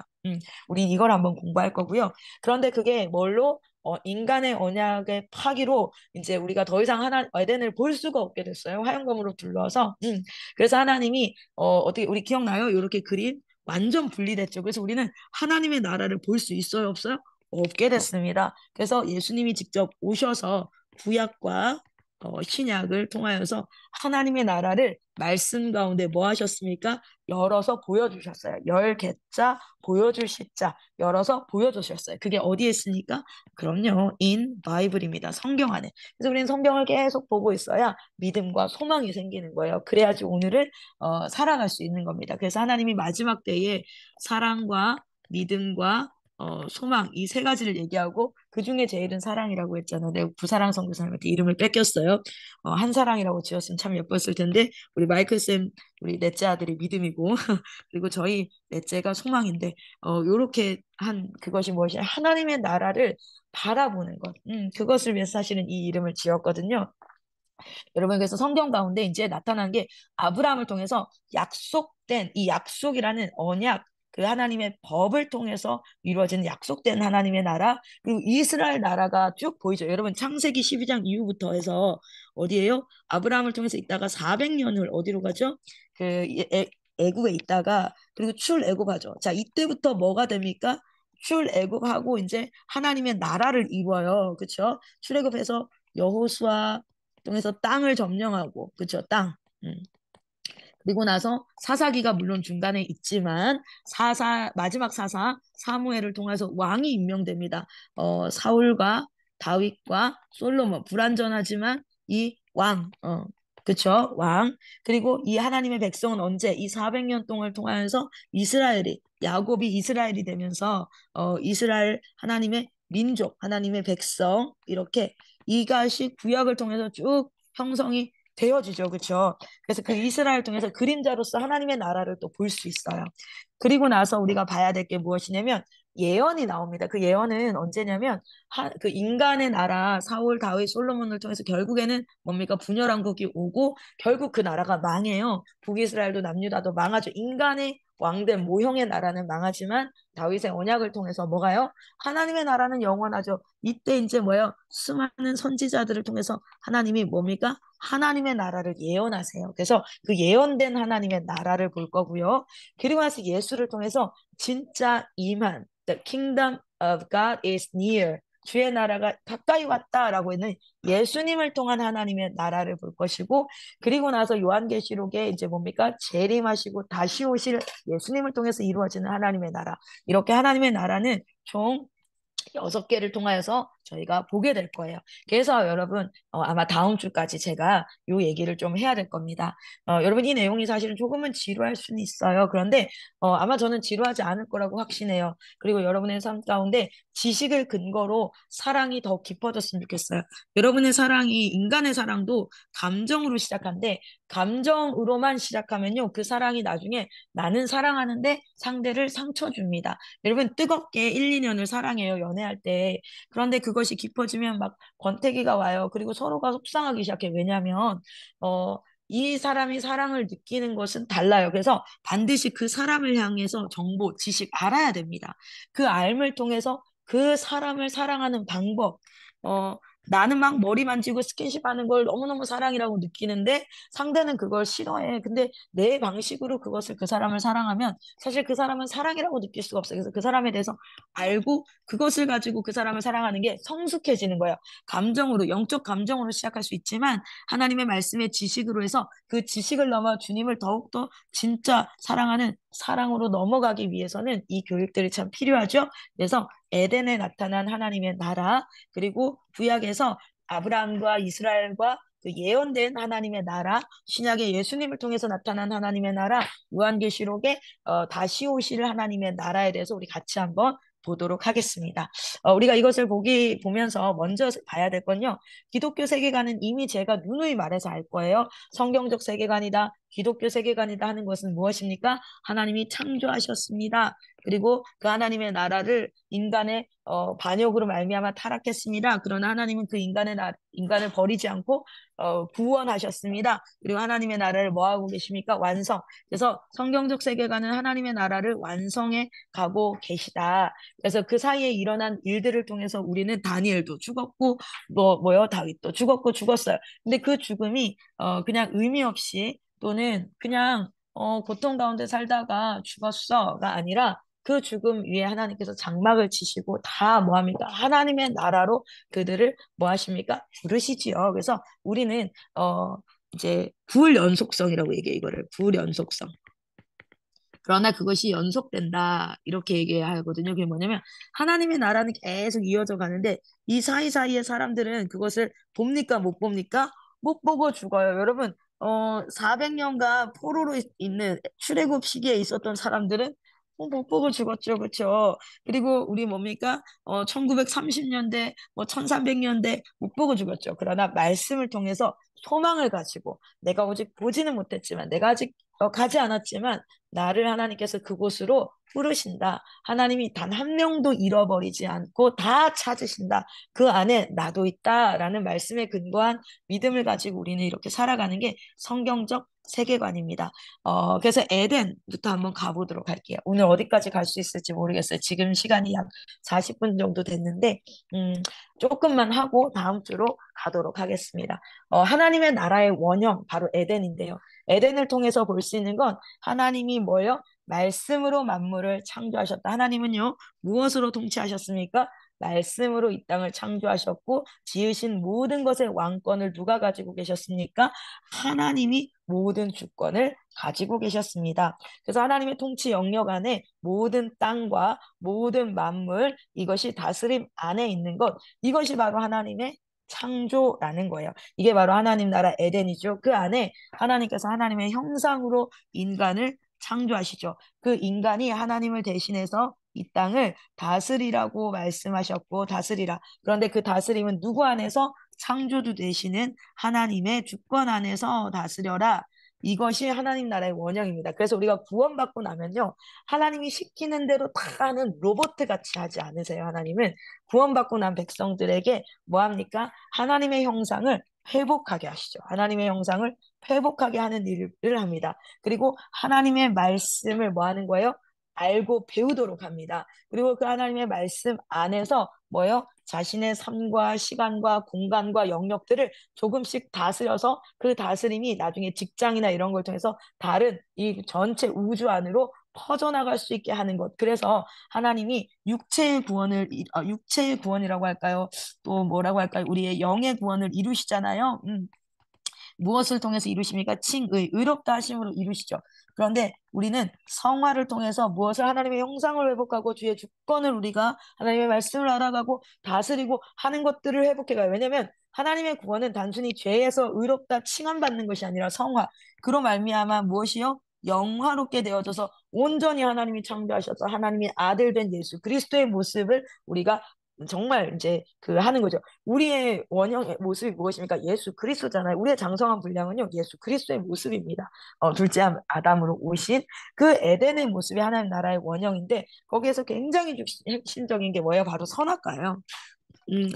우린 이걸 한번 공부할 거고요. 그런데 그게 뭘로 인간의 언약의 파기로 이제 우리가 더 이상 에덴을 볼 수가 없게 됐어요. 화영검으로 둘러서. 그래서 하나님이 어떻게 우리 기억나요? 이렇게 그림 완전 분리됐죠. 그래서 우리는 하나님의 나라를 볼 수 있어요, 없어요? 없게 됐습니다. 그래서 예수님이 직접 오셔서 구약과 신약을 통하여서 하나님의 나라를 말씀 가운데 뭐 하셨습니까? 열어서 보여주셨어요. 열 개자 보여줄 시자 열어서 보여주셨어요. 그게 어디에 있습니까? 그럼요. in 바이블입니다. 성경 안에. 그래서 우리는 성경을 계속 보고 있어야 믿음과 소망이 생기는 거예요. 그래야지 오늘을 살아갈 수 있는 겁니다. 그래서 하나님이 마지막 때에 사랑과 믿음과 소망 이 세 가지를 얘기하고 그 중에 제일은 사랑이라고 했잖아요. 내가 부사랑 선교사님한테 이름을 뺏겼어요. 한사랑이라고 지었으면 참 예뻤을 텐데 우리 마이클 쌤 우리 넷째 아들이 믿음이고 그리고 저희 넷째가 소망인데 요렇게 한 그것이 무엇이 하나님의 나라를 바라보는 것. 그것을 위해서 사실은 이 이름을 지었거든요. 여러분, 그래서 성경 가운데 이제 나타난 게 아브라함을 통해서 약속된 이 약속이라는 언약, 그 하나님의 법을 통해서 이루어지는 약속된 하나님의 나라, 그리고 이스라엘 나라가 쭉 보이죠. 여러분, 창세기 12장 이후부터 해서 어디에요? 아브라함을 통해서 있다가 400년을 어디로 가죠? 그 애굽에 있다가 그리고 출애굽하죠. 자, 이때부터 뭐가 됩니까? 출애굽하고 이제 하나님의 나라를 이루어요. 그렇죠? 출애굽해서 여호수아 통해서 땅을 점령하고, 그쵸, 땅. 음. 그리고 나서 사사기가 물론 중간에 있지만 마지막 사사 사무엘을 통해서 왕이 임명됩니다. 사울과 다윗과 솔로몬, 불완전하지만 이 왕, 그쵸, 왕. 그리고 이 하나님의 백성은 언제 이 400년 동안을 통하여서 야곱이 이스라엘이 되면서 이스라엘 하나님의 민족, 하나님의 백성, 이렇게 이것이 구약을 통해서 쭉 형성이 되어지죠. 그렇죠? 그래서 그 이스라엘 통해서 그림자로서 하나님의 나라를 또 볼 수 있어요. 그리고 나서 우리가 봐야 될 게 무엇이냐면 예언이 나옵니다. 그 예언은 언제냐면 그 인간의 나라 사울, 다윗, 솔로몬을 통해서 결국에는 뭡니까? 분열왕국이 오고 결국 그 나라가 망해요. 북이스라엘도 남유다도 망하죠. 인간의 왕된 모형의 나라는 망하지만 다윗의 언약을 통해서 뭐가요? 하나님의 나라는 영원하죠. 이때 이제 뭐예요? 수많은 선지자들을 통해서 하나님이 뭡니까? 하나님의 나라를 예언하세요. 그래서 그 예언된 하나님의 나라를 볼 거고요. 그리고 나서 예수를 통해서 진짜 The kingdom of God is near. 주의 나라가 가까이 왔다라고 있는 예수님을 통한 하나님의 나라를 볼 것이고, 그리고 나서 요한계시록에 이제 뭡니까? 재림하시고 다시 오실 예수님을 통해서 이루어지는 하나님의 나라. 이렇게 하나님의 나라는 총 6개를 통하여서 저희가 보게 될 거예요. 그래서 여러분 아마 다음 주까지 제가 이 얘기를 좀 해야 될 겁니다. 여러분 이 내용이 사실은 조금은 지루할 수는 있어요. 그런데 아마 저는 지루하지 않을 거라고 확신해요. 그리고 여러분의 삶 가운데 지식을 근거로 사랑이 더 깊어졌으면 좋겠어요. 여러분의 사랑이 인간의 사랑도 감정으로 시작한데 감정으로만 시작하면요. 그 사랑이 나중에 나는 사랑하는데 상대를 상처 줍니다. 여러분 뜨겁게 1, 2년을 사랑해요. 연애할 때. 그런데 그것이 깊어지면 막 권태기가 와요. 그리고 서로가 속상하기 시작해. 왜냐하면 어, 이 사람이 사랑을 느끼는 것은 달라요. 그래서 반드시 그 사람을 향해서 정보, 지식 알아야 됩니다. 그 알을 통해서 그 사람을 사랑하는 방법, 어, 나는 막 머리 만지고 스킨십 하는 걸 너무너무 사랑이라고 느끼는데 상대는 그걸 싫어해. 근데 내 방식으로 그 사람을 사랑하면 사실 그 사람은 사랑이라고 느낄 수가 없어요. 그래서 그 사람에 대해서 알고 그것을 가지고 그 사람을 사랑하는 게 성숙해지는 거예요. 감정으로, 영적 감정으로 시작할 수 있지만 하나님의 말씀의 지식으로 해서 그 지식을 넘어 주님을 더욱더 진짜 사랑하는 사랑으로 넘어가기 위해서는 이 교육들이 참 필요하죠. 그래서 에덴에 나타난 하나님의 나라, 그리고 구약에서 아브라함과 이스라엘과 그 예언된 하나님의 나라, 신약의 예수님을 통해서 나타난 하나님의 나라, 요한계시록에 다시 오실 하나님의 나라에 대해서 우리 같이 한번 보도록 하겠습니다. 우리가 이것을 보면서 먼저 봐야 될 건요. 기독교 세계관은 이미 제가 누누이 말해서 알 거예요. 성경적 세계관이다, 기독교 세계관이다 하는 것은 무엇입니까? 하나님이 창조하셨습니다. 그리고 그 하나님의 나라를 인간의 반역으로 말미암아 타락했습니다. 그러나 하나님은 그 인간을 버리지 않고 구원하셨습니다. 그리고 하나님의 나라를 뭐 하고 계십니까? 완성. 그래서 성경적 세계관은 하나님의 나라를 완성해 가고 계시다. 그래서 그 사이에 일어난 일들을 통해서 우리는 다니엘도 죽었고 뭐요? 다윗도 죽었고 죽었어요. 근데 그 죽음이 그냥 의미 없이 또는 그냥 고통 가운데 살다가 죽었어가 아니라 그 죽음 위에 하나님께서 장막을 치시고 다 뭐합니까? 하나님의 나라로 그들을 뭐 하십니까? 부르시지요. 그래서 우리는 이제 불연속성이라고 얘기해 이거를 불연속성. 그러나 그것이 연속된다 이렇게 얘기하거든요. 그게 뭐냐면 하나님의 나라는 계속 이어져 가는데 이 사이사이의 사람들은 그것을 봅니까? 못 봅니까? 못 보고 죽어요. 여러분 400년간 포로로 있는 출애굽 시기에 있었던 사람들은 못 보고 죽었죠. 그렇죠? 그리고 우리 뭡니까? 1930년대, 뭐 1300년대 못 보고 죽었죠. 그러나 말씀을 통해서 소망을 가지고 내가 오직 보지는 못했지만 내가 아직 가지 않았지만 나를 하나님께서 그곳으로 부르신다. 하나님이 단 한 명도 잃어버리지 않고 다 찾으신다. 그 안에 나도 있다라는 말씀에 근거한 믿음을 가지고 우리는 이렇게 살아가는 게 성경적 세계관입니다. 그래서 에덴부터 한번 가보도록 할게요. 오늘 어디까지 갈 수 있을지 모르겠어요. 지금 시간이 약 40분 정도 됐는데, 음, 조금만 하고 다음 주로 가도록 하겠습니다. 하나님의 나라의 원형, 바로 에덴인데요. 에덴을 통해서 볼 수 있는 건 하나님이 뭐요? 말씀으로 만물을 창조하셨다. 하나님은요, 무엇으로 통치하셨습니까? 말씀으로 이 땅을 창조하셨고, 지으신 모든 것의 왕권을 누가 가지고 계셨습니까? 하나님이 모든 주권을 가지고 계셨습니다. 그래서 하나님의 통치 영역 안에 모든 땅과 모든 만물, 이것이 다스림 안에 있는 것, 이것이 바로 하나님의 창조라는 거예요. 이게 바로 하나님 나라 에덴이죠. 그 안에 하나님께서 하나님의 형상으로 인간을 창조하시죠. 그 인간이 하나님을 대신해서 이 땅을 다스리라고 말씀하셨고, 다스리라. 그런데 그 다스림은 누구 안에서? 창조주 되시는 하나님의 주권 안에서 다스려라. 이것이 하나님 나라의 원형입니다. 그래서 우리가 구원받고 나면요, 하나님이 시키는 대로 다 하는 로봇 같이 하지 않으세요. 하나님은 구원받고 난 백성들에게 뭐 합니까? 하나님의 형상을 회복하게 하시죠. 하나님의 형상을 회복하게 하는 일을 합니다. 그리고 하나님의 말씀을 뭐 하는 거예요? 알고 배우도록 합니다. 그리고 그 하나님의 말씀 안에서 뭐요? 자신의 삶과 시간과 공간과 영역들을 조금씩 다스려서 그 다스림이 나중에 직장이나 이런 걸 통해서 다른 이 전체 우주 안으로 퍼져나갈 수 있게 하는 것. 그래서 하나님이 육체의 구원이라고 할까요? 또 뭐라고 할까요? 우리의 영의 구원을 이루시잖아요. 무엇을 통해서 이루십니까? 칭의, 의롭다 하심으로 이루시죠. 그런데 우리는 성화를 통해서 무엇을 하나님의 형상을 회복하고 주의 주권을 우리가 하나님의 말씀을 알아가고 다스리고 하는 것들을 회복해가요. 왜냐하면 하나님의 구원은 단순히 죄에서 의롭다 칭함받는 것이 아니라 성화. 그로 말미암아 무엇이요? 영화롭게 되어져서 온전히 하나님이 창조하셔서 하나님의 아들 된 예수 그리스도의 모습을 우리가 정말 이제 그 하는 거죠. 우리의 원형의 모습이 무엇입니까? 예수 그리스도잖아요. 우리의 장성한 분량은요, 예수 그리스도의 모습입니다. 둘째 아담으로 오신 그 에덴의 모습이 하나님 나라의 원형인데, 거기에서 굉장히 핵심적인 게 뭐예요? 바로 선악과예요.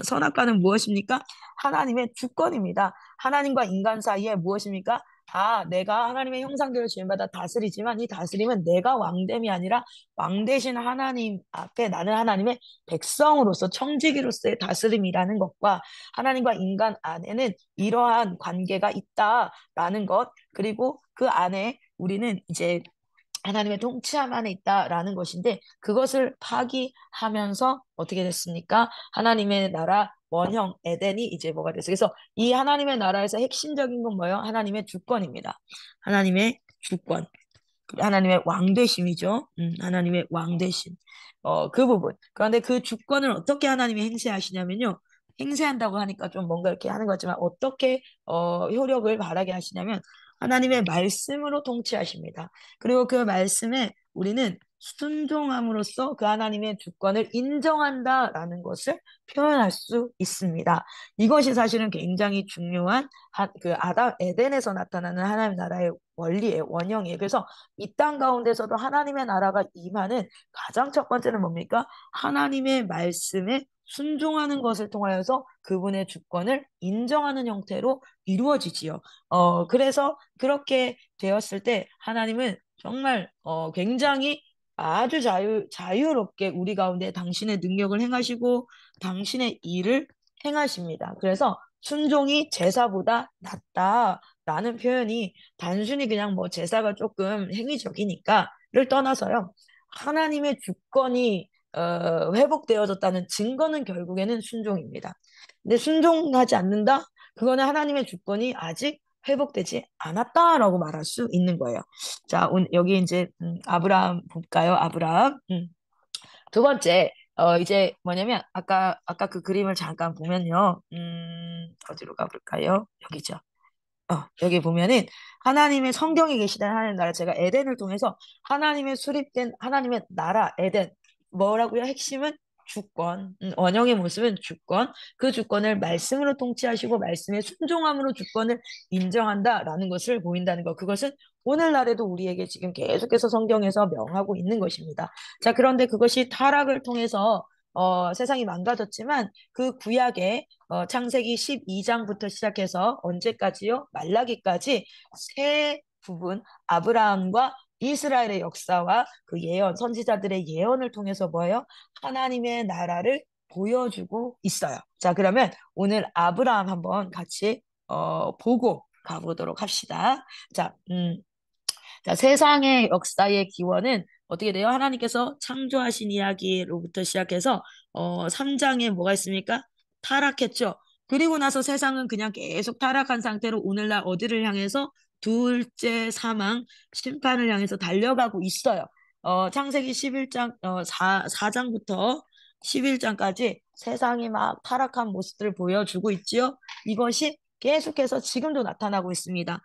선악과는 무엇입니까? 하나님의 주권입니다. 하나님과 인간 사이에 무엇입니까? 내가 하나님의 형상대로 지음받아 다스리지만 이 다스림은 내가 왕됨이 아니라 왕 대신 하나님 앞에 나는 하나님의 백성으로서 청지기로서의 다스림이라는 것과 하나님과 인간 안에는 이러한 관계가 있다라는 것, 그리고 그 안에 우리는 이제 하나님의 통치함 안에 있다라는 것인데, 그것을 파기하면서 어떻게 됐습니까? 하나님의 나라 원형 에덴이 이제 뭐가 됐어요. 그래서 이 하나님의 나라에서 핵심적인 건 뭐예요? 하나님의 주권입니다. 하나님의 주권. 하나님의 왕되심이죠. 하나님의 왕되심. 그 부분. 그런데 그 주권을 어떻게 하나님이 행세하시냐면요. 행세한다고 하니까 좀 뭔가 이렇게 하는 거지만 어떻게 효력을 발하게 하시냐면 하나님의 말씀으로 통치하십니다. 그리고 그 말씀에 우리는 순종함으로써 그 하나님의 주권을 인정한다라는 것을 표현할 수 있습니다. 이것이 사실은 굉장히 중요한 그 아담 에덴에서 나타나는 하나님 나라의 원리예요, 원형이에요. 그래서 이 땅 가운데서도 하나님의 나라가 임하는 가장 첫 번째는 뭡니까? 하나님의 말씀에 순종하는 것을 통하여서 그분의 주권을 인정하는 형태로 이루어지지요. 그래서 그렇게 되었을 때 하나님은 정말 굉장히 아주 자유롭게 우리 가운데 당신의 능력을 행하시고 당신의 일을 행하십니다. 그래서 순종이 제사보다 낫다라는 표현이 단순히 그냥 뭐 제사가 조금 행위적이니까를 떠나서요. 하나님의 주권이 회복되어졌다는 증거는 결국에는 순종입니다. 근데 순종하지 않는다? 그거는 하나님의 주권이 아직 회복되지 않았다라고 말할 수 있는 거예요. 자, 여기 이제 아브라함 볼까요? 아브라함. 두 번째, 이제 뭐냐면 아까 그 그림을 잠깐 보면요. 어디로 가볼까요? 여기죠. 여기 보면은 하나님의 성경에 계시다는 하나님 나라, 제가 에덴을 통해서 하나님의 수립된 하나님의 나라 에덴, 뭐라고요? 핵심은 주권, 원형의 모습은 주권, 그 주권을 말씀으로 통치하시고 말씀의 순종함으로 주권을 인정한다라는 것을 보인다는 것. 그것은 오늘날에도 우리에게 지금 계속해서 성경에서 명하고 있는 것입니다. 자, 그런데 그것이 타락을 통해서 세상이 망가졌지만 그 구약의 창세기 12장부터 시작해서 언제까지요? 말라기까지 세 부분 아브라함과 이스라엘의 역사와 그 예언, 선지자들의 예언을 통해서 뭐예요? 하나님의 나라를 보여주고 있어요. 자, 그러면 오늘 아브라함 한번 같이 보고 가보도록 합시다. 자, 자, 세상의 역사의 기원은 어떻게 돼요? 하나님께서 창조하신 이야기로부터 시작해서 3장에 뭐가 있습니까? 타락했죠. 그리고 나서 세상은 그냥 계속 타락한 상태로 오늘날 어디를 향해서 둘째 사망, 심판을 향해서 달려가고 있어요. 창세기 11장, 4장부터 11장까지 세상이 막 타락한 모습들을 보여주고 있지요. 이것이 계속해서 지금도 나타나고 있습니다.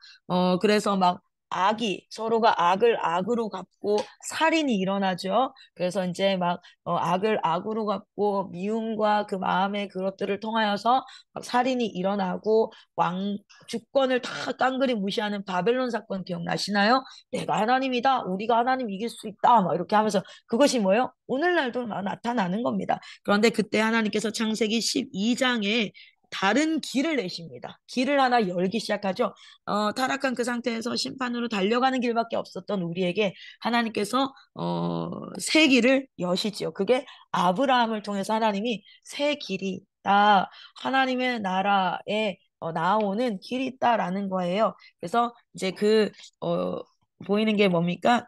그래서 막 악이 서로가 악을 악으로 갚고 살인이 일어나죠. 그래서 이제 막 악을 악으로 갚고 미움과 그 마음의 그것들을 통하여서 막 살인이 일어나고 왕 주권을 다 깡그리 무시하는 바벨론 사건 기억나시나요? 내가 하나님이다. 우리가 하나님 이길 수 있다. 막 이렇게 하면서 그것이 뭐예요? 오늘날도 나타나는 겁니다. 그런데 그때 하나님께서 창세기 12장에 다른 길을 내십니다. 길을 하나 열기 시작하죠. 타락한 그 상태에서 심판으로 달려가는 길밖에 없었던 우리에게 하나님께서 새 길을 여시지요. 그게 아브라함을 통해서 하나님이 새 길이 있다. 하나님의 나라에 나오는 길이 있다라는 거예요. 그래서 이제 보이는 게 뭡니까?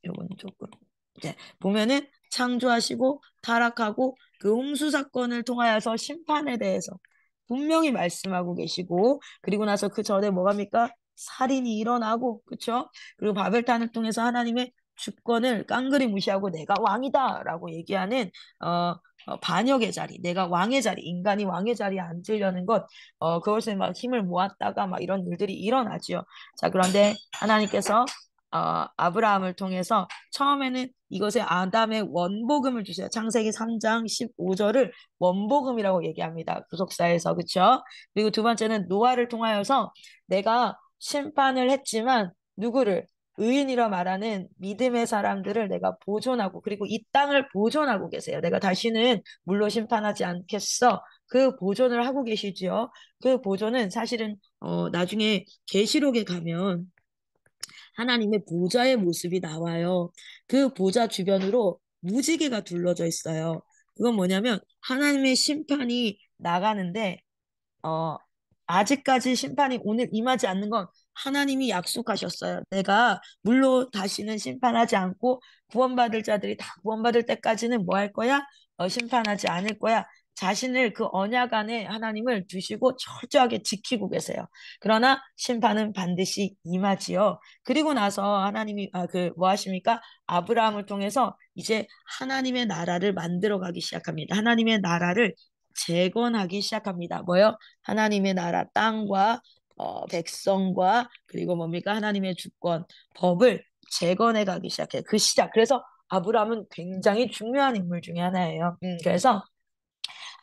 요거는 조금 이제 보면은 창조하시고 타락하고 그 홍수 사건을 통하여서 심판에 대해서 분명히 말씀하고 계시고 그리고 나서 그 전에 뭐갑니까? 살인이 일어나고 그쵸? 그리고 바벨탄을 통해서 하나님의 주권을 깡그리 무시하고 내가 왕이다라고 얘기하는 반역의 자리, 내가 왕의 자리, 인간이 왕의 자리에 앉으려는 것, 그것을 막 힘을 모았다가 막 이런 일들이 일어나지요. 자, 그런데 하나님께서 아브라함을 통해서 처음에는 이것에 아담의 원복음을 주세요. 창세기 3장 15절을 원복음이라고 얘기합니다. 구속사에서 그렇죠? 그리고 두 번째는 노아를 통하여서 내가 심판을 했지만 누구를 의인이라 말하는 믿음의 사람들을 내가 보존하고 그리고 이 땅을 보존하고 계세요. 내가 다시는 물로 심판하지 않겠어. 그 보존을 하고 계시지요. 그 보존은 사실은 나중에 계시록에 가면 하나님의 보좌의 모습이 나와요. 그 보좌 주변으로 무지개가 둘러져 있어요. 그건 뭐냐면 하나님의 심판이 나가는데 어, 아직까지 심판이 오늘 임하지 않는 건 하나님이 약속하셨어요. 내가 물로 다시는 심판하지 않고 구원받을 자들이 다 구원받을 때까지는 뭐 할 거야? 심판하지 않을 거야. 자신을 그 언약 안에 하나님을 두시고 철저하게 지키고 계세요. 그러나 심판은 반드시 임하지요. 그리고 나서 하나님이 뭐 하십니까? 아브라함을 통해서 이제 하나님의 나라를 만들어 가기 시작합니다. 하나님의 나라를 재건하기 시작합니다. 뭐요? 하나님의 나라 땅과 백성과 그리고 뭡니까? 하나님의 주권, 법을 재건해 가기 시작해요. 그 시작. 그래서 아브라함은 굉장히 중요한 인물 중에 하나예요. 그래서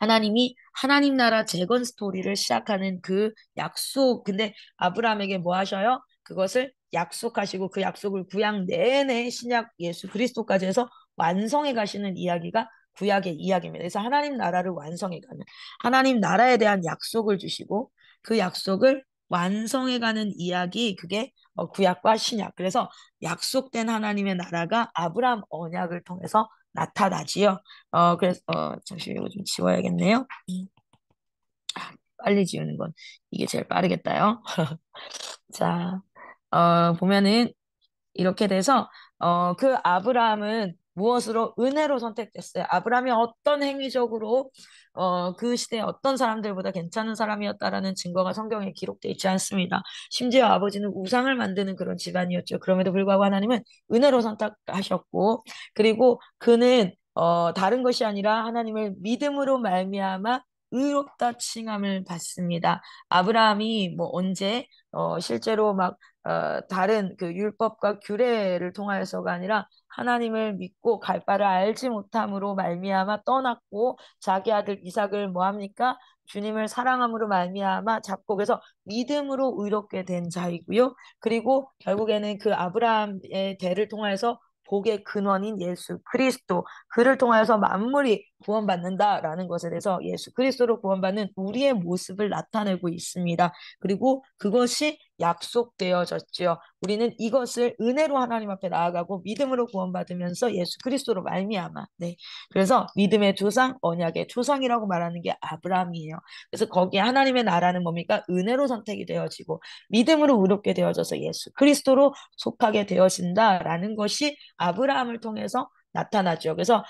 하나님이 하나님 나라 재건 스토리를 시작하는 그 약속. 근데 아브라함에게 뭐 하셔요? 그것을 약속하시고 그 약속을 구약 내내 신약 예수 그리스도까지 해서 완성해 가시는 이야기가 구약의 이야기입니다. 그래서 하나님 나라를 완성해 가는 하나님 나라에 대한 약속을 주시고 그 약속을 완성해 가는 이야기 그게 구약과 신약. 그래서 약속된 하나님의 나라가 아브라함 언약을 통해서 나타나지요. 그래서 잠시 이거 좀 지워야겠네요. 빨리 지우는 건 이게 제일 빠르겠다요. 자, 보면은 이렇게 돼서 그 아브라함은 무엇으로 은혜로 선택됐어요. 아브라함이 어떤 행위적으로 그 시대에 어떤 사람들보다 괜찮은 사람이었다라는 증거가 성경에 기록되어 있지 않습니다. 심지어 아버지는 우상을 만드는 그런 집안이었죠. 그럼에도 불구하고 하나님은 은혜로 선택하셨고 그리고 그는 다른 것이 아니라 하나님을 믿음으로 말미암아 의롭다 칭함을 받습니다. 아브라함이 뭐 언제 실제로 막 다른 그 율법과 규례를 통하여서가 아니라 하나님을 믿고 갈 바를 알지 못함으로 말미암아 떠났고 자기 아들 이삭을 뭐 합니까? 주님을 사랑함으로 말미암아 잡고 그래서 믿음으로 의롭게 된 자이고요. 그리고 결국에는 그 아브라함의 대를 통하여서 복의 근원인 예수 그리스도 그를 통하여서 만물이 구원받는다라는 것에 대해서 예수 그리스도로 구원받는 우리의 모습을 나타내고 있습니다. 그리고 그것이 약속되어졌지요. 우리는 이것을 은혜로 하나님 앞에 나아가고 믿음으로 구원받으면서 예수 그리스도로 말미암아. 네. 그래서 믿음의 조상, 언약의 조상이라고 말하는 게 아브라함이에요. 그래서 거기에 하나님의 나라는 뭡니까? 은혜로 선택이 되어지고 믿음으로 의롭게 되어져서 예수 그리스도로 속하게 되어진다라는 것이 아브라함을 통해서 나타나죠. 그래서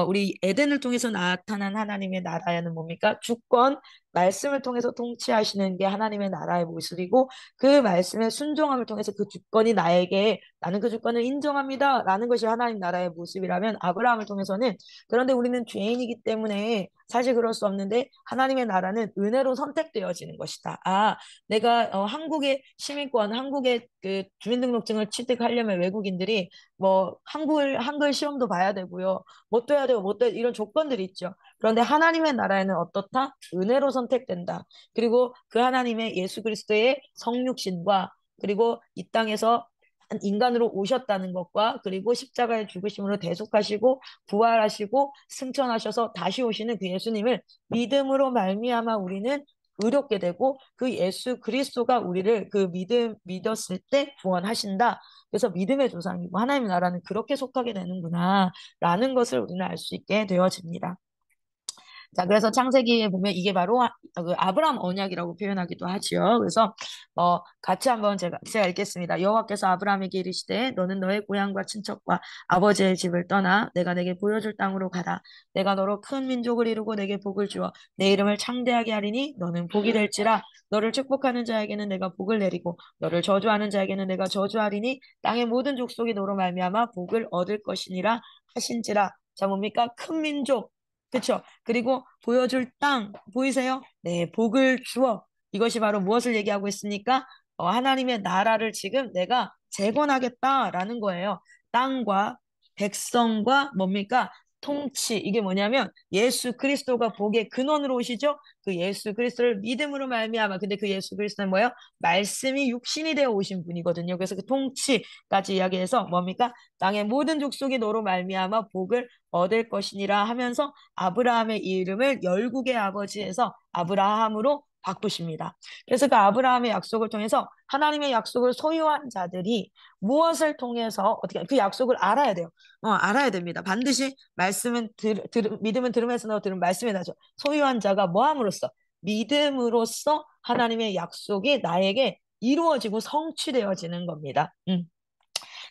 우리 에덴을 통해서 나타난 하나님의 나라에는 뭡니까? 주권, 말씀을 통해서 통치하시는 게 하나님의 나라의 모습이고 그 말씀의 순종함을 통해서 그 주권이 나에게 나는 그 주권을 인정합니다라는 것이 하나님 나라의 모습이라면 아브라함을 통해서는 그런데 우리는 죄인이기 때문에 사실 그럴 수 없는데 하나님의 나라는 은혜로 선택되어지는 것이다. 아, 내가 한국의 시민권, 한국의 그 주민등록증을 취득하려면 외국인들이 뭐 한글 시험도 봐야 되고요. 뭣도 해야 되고 뭣도 이런 조건들이 있죠. 그런데 하나님의 나라에는 어떻다? 은혜로 선택된다. 그리고 그 하나님의 예수 그리스도의 성육신과 그리고 이 땅에서 인간으로 오셨다는 것과 그리고 십자가의 죽으심으로 대속하시고 부활하시고 승천하셔서 다시 오시는 그 예수님을 믿음으로 말미암아 우리는 의롭게 되고 그 예수 그리스도가 우리를 그 믿었을 때 구원하신다. 그래서 믿음의 조상이고 하나님의 나라는 그렇게 속하게 되는구나 라는 것을 우리는 알 수 있게 되어집니다. 자, 그래서 창세기에 보면 이게 바로 그 아브라함 언약이라고 표현하기도 하지요. 그래서 같이 한번 제가 읽겠습니다. 여호와께서 아브라함에게 이르시되 너는 너의 고향과 친척과 아버지의 집을 떠나 내가 내게 보여줄 땅으로 가라. 내가 너로 큰 민족을 이루고 내게 복을 주어 내 이름을 창대하게 하리니 너는 복이 될지라. 너를 축복하는 자에게는 내가 복을 내리고 너를 저주하는 자에게는 내가 저주하리니 땅의 모든 족속이 너로 말미암아 복을 얻을 것이니라 하신지라. 자, 뭡니까? 큰 민족. 그렇죠. 그리고 보여줄 땅 보이세요? 네, 복을 주어. 이것이 바로 무엇을 얘기하고 있습니까? 하나님의 나라를 지금 내가 재건하겠다라는 거예요. 땅과 백성과 뭡니까? 통치. 이게 뭐냐면 예수 그리스도가 복의 근원으로 오시죠? 그 예수 그리스도를 믿음으로 말미암아. 근데 그 예수 그리스도는 뭐예요? 말씀이 육신이 되어 오신 분이거든요. 그래서 그 통치까지 이야기해서 뭡니까? 땅의 모든 족속이 너로 말미암아 복을 얻을 것이니라 하면서 아브라함의 이름을 열국의 아버지에서 아브라함으로 바꾸십니다. 그래서 그 아브라함의 약속을 통해서 하나님의 약속을 소유한 자들이 무엇을 통해서 어떻게 그 약속을 알아야 돼요. 알아야 됩니다. 반드시 말씀은 믿음은 들으면서 너 들은 말씀이 나죠. 소유한 자가 뭐 함으로써 믿음으로써 하나님의 약속이 나에게 이루어지고 성취되어지는 겁니다.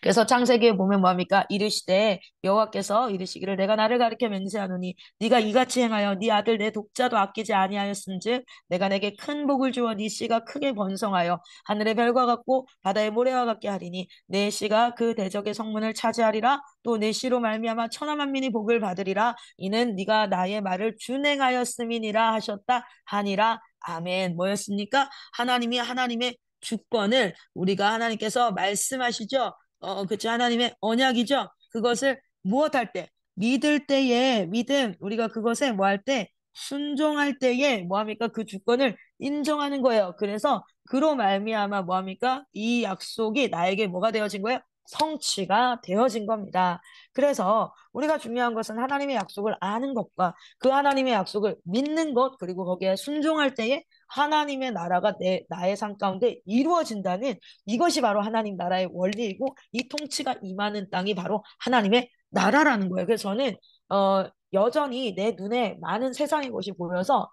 그래서 창세기에 보면 뭐합니까? 이르시되 여호와께서 이르시기를 내가 나를 가리켜 맹세하노니 네가 이같이 행하여 네 아들 내 독자도 아끼지 아니하였은즉 내가 내게 큰 복을 주어 네 씨가 크게 번성하여 하늘의 별과 같고 바다의 모래와 같게 하리니 내 씨가 그 대적의 성문을 차지하리라 또 내 씨로 말미암아 천하 만민이 복을 받으리라 이는 네가 나의 말을 준행하였음이니라 하셨다 하니라 아멘. 뭐였습니까? 하나님의 주권을 우리가 하나님께서 말씀하시죠. 그쵸. 하나님의 언약이죠. 그것을 무엇할 때? 믿을 때에, 믿음, 우리가 그것에 뭐 할 때? 순종할 때에 뭐 합니까? 그 주권을 인정하는 거예요. 그래서 그로 말미암아 뭐 합니까? 이 약속이 나에게 뭐가 되어진 거예요? 성취가 되어진 겁니다. 그래서 우리가 중요한 것은 하나님의 약속을 아는 것과 그 하나님의 약속을 믿는 것, 그리고 거기에 순종할 때에 하나님의 나라가 나의 삶 가운데 이루어진다는 이것이 바로 하나님 나라의 원리이고 이 통치가 임하는 땅이 바로 하나님의 나라라는 거예요. 그래서 저는 여전히 내 눈에 많은 세상의 것이 보여서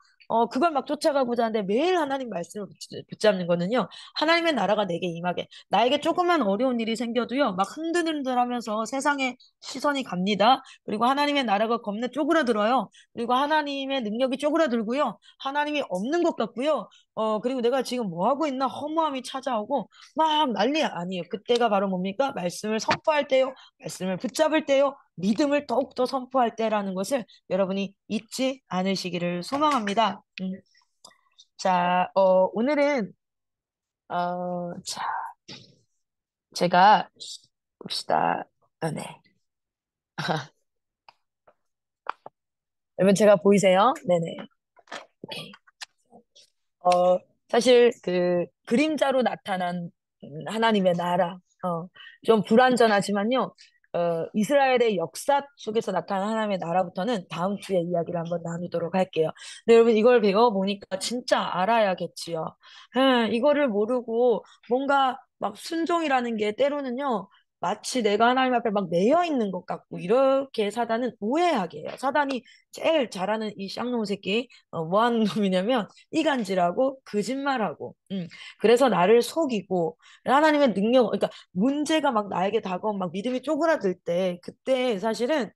그걸 막 쫓아가고자 하는데 매일 하나님 말씀을 붙잡는 거는요. 하나님의 나라가 내게 임하게. 나에게 조금만 어려운 일이 생겨도요. 막 흔들흔들하면서 세상에 시선이 갑니다. 그리고 하나님의 나라가 겁내 쪼그라들어요. 그리고 하나님의 능력이 쪼그라들고요. 하나님이 없는 것 같고요. 그리고 내가 지금 뭐 하고 있나 허무함이 찾아오고 막 난리야. 아니에요. 그때가 바로 뭡니까? 말씀을 선포할 때요. 말씀을 붙잡을 때요. 믿음을 더욱더 선포할 때라는 것을 여러분이 잊지 않으시기를 소망합니다. 자, 오늘은 자, 제가 봅시다. 네. 여러분 제가 보이세요? 네네. 오케이. 어, 사실 그 그림자로 나타난 하나님의 나라, 좀 불완전하지만요. 이스라엘의 역사 속에서 나타난 하나님의 나라부터는 다음 주에 이야기를 한번 나누도록 할게요. 근데 여러분 이걸 배워보니까 진짜 알아야겠지요. 이거를 모르고 뭔가 막 순종이라는 게 때로는요. 마치 내가 하나님 앞에 막 매여 있는 것 같고 이렇게 사단은 오해하게 해요. 사단이 제일 잘하는 이 쌍놈 새끼 뭐 하는 놈이냐면 이간질하고 거짓말하고 그래서 나를 속이고 하나님의 능력 그러니까 문제가 막 나에게 다가오면 막 믿음이 쪼그라들 때 그때 사실은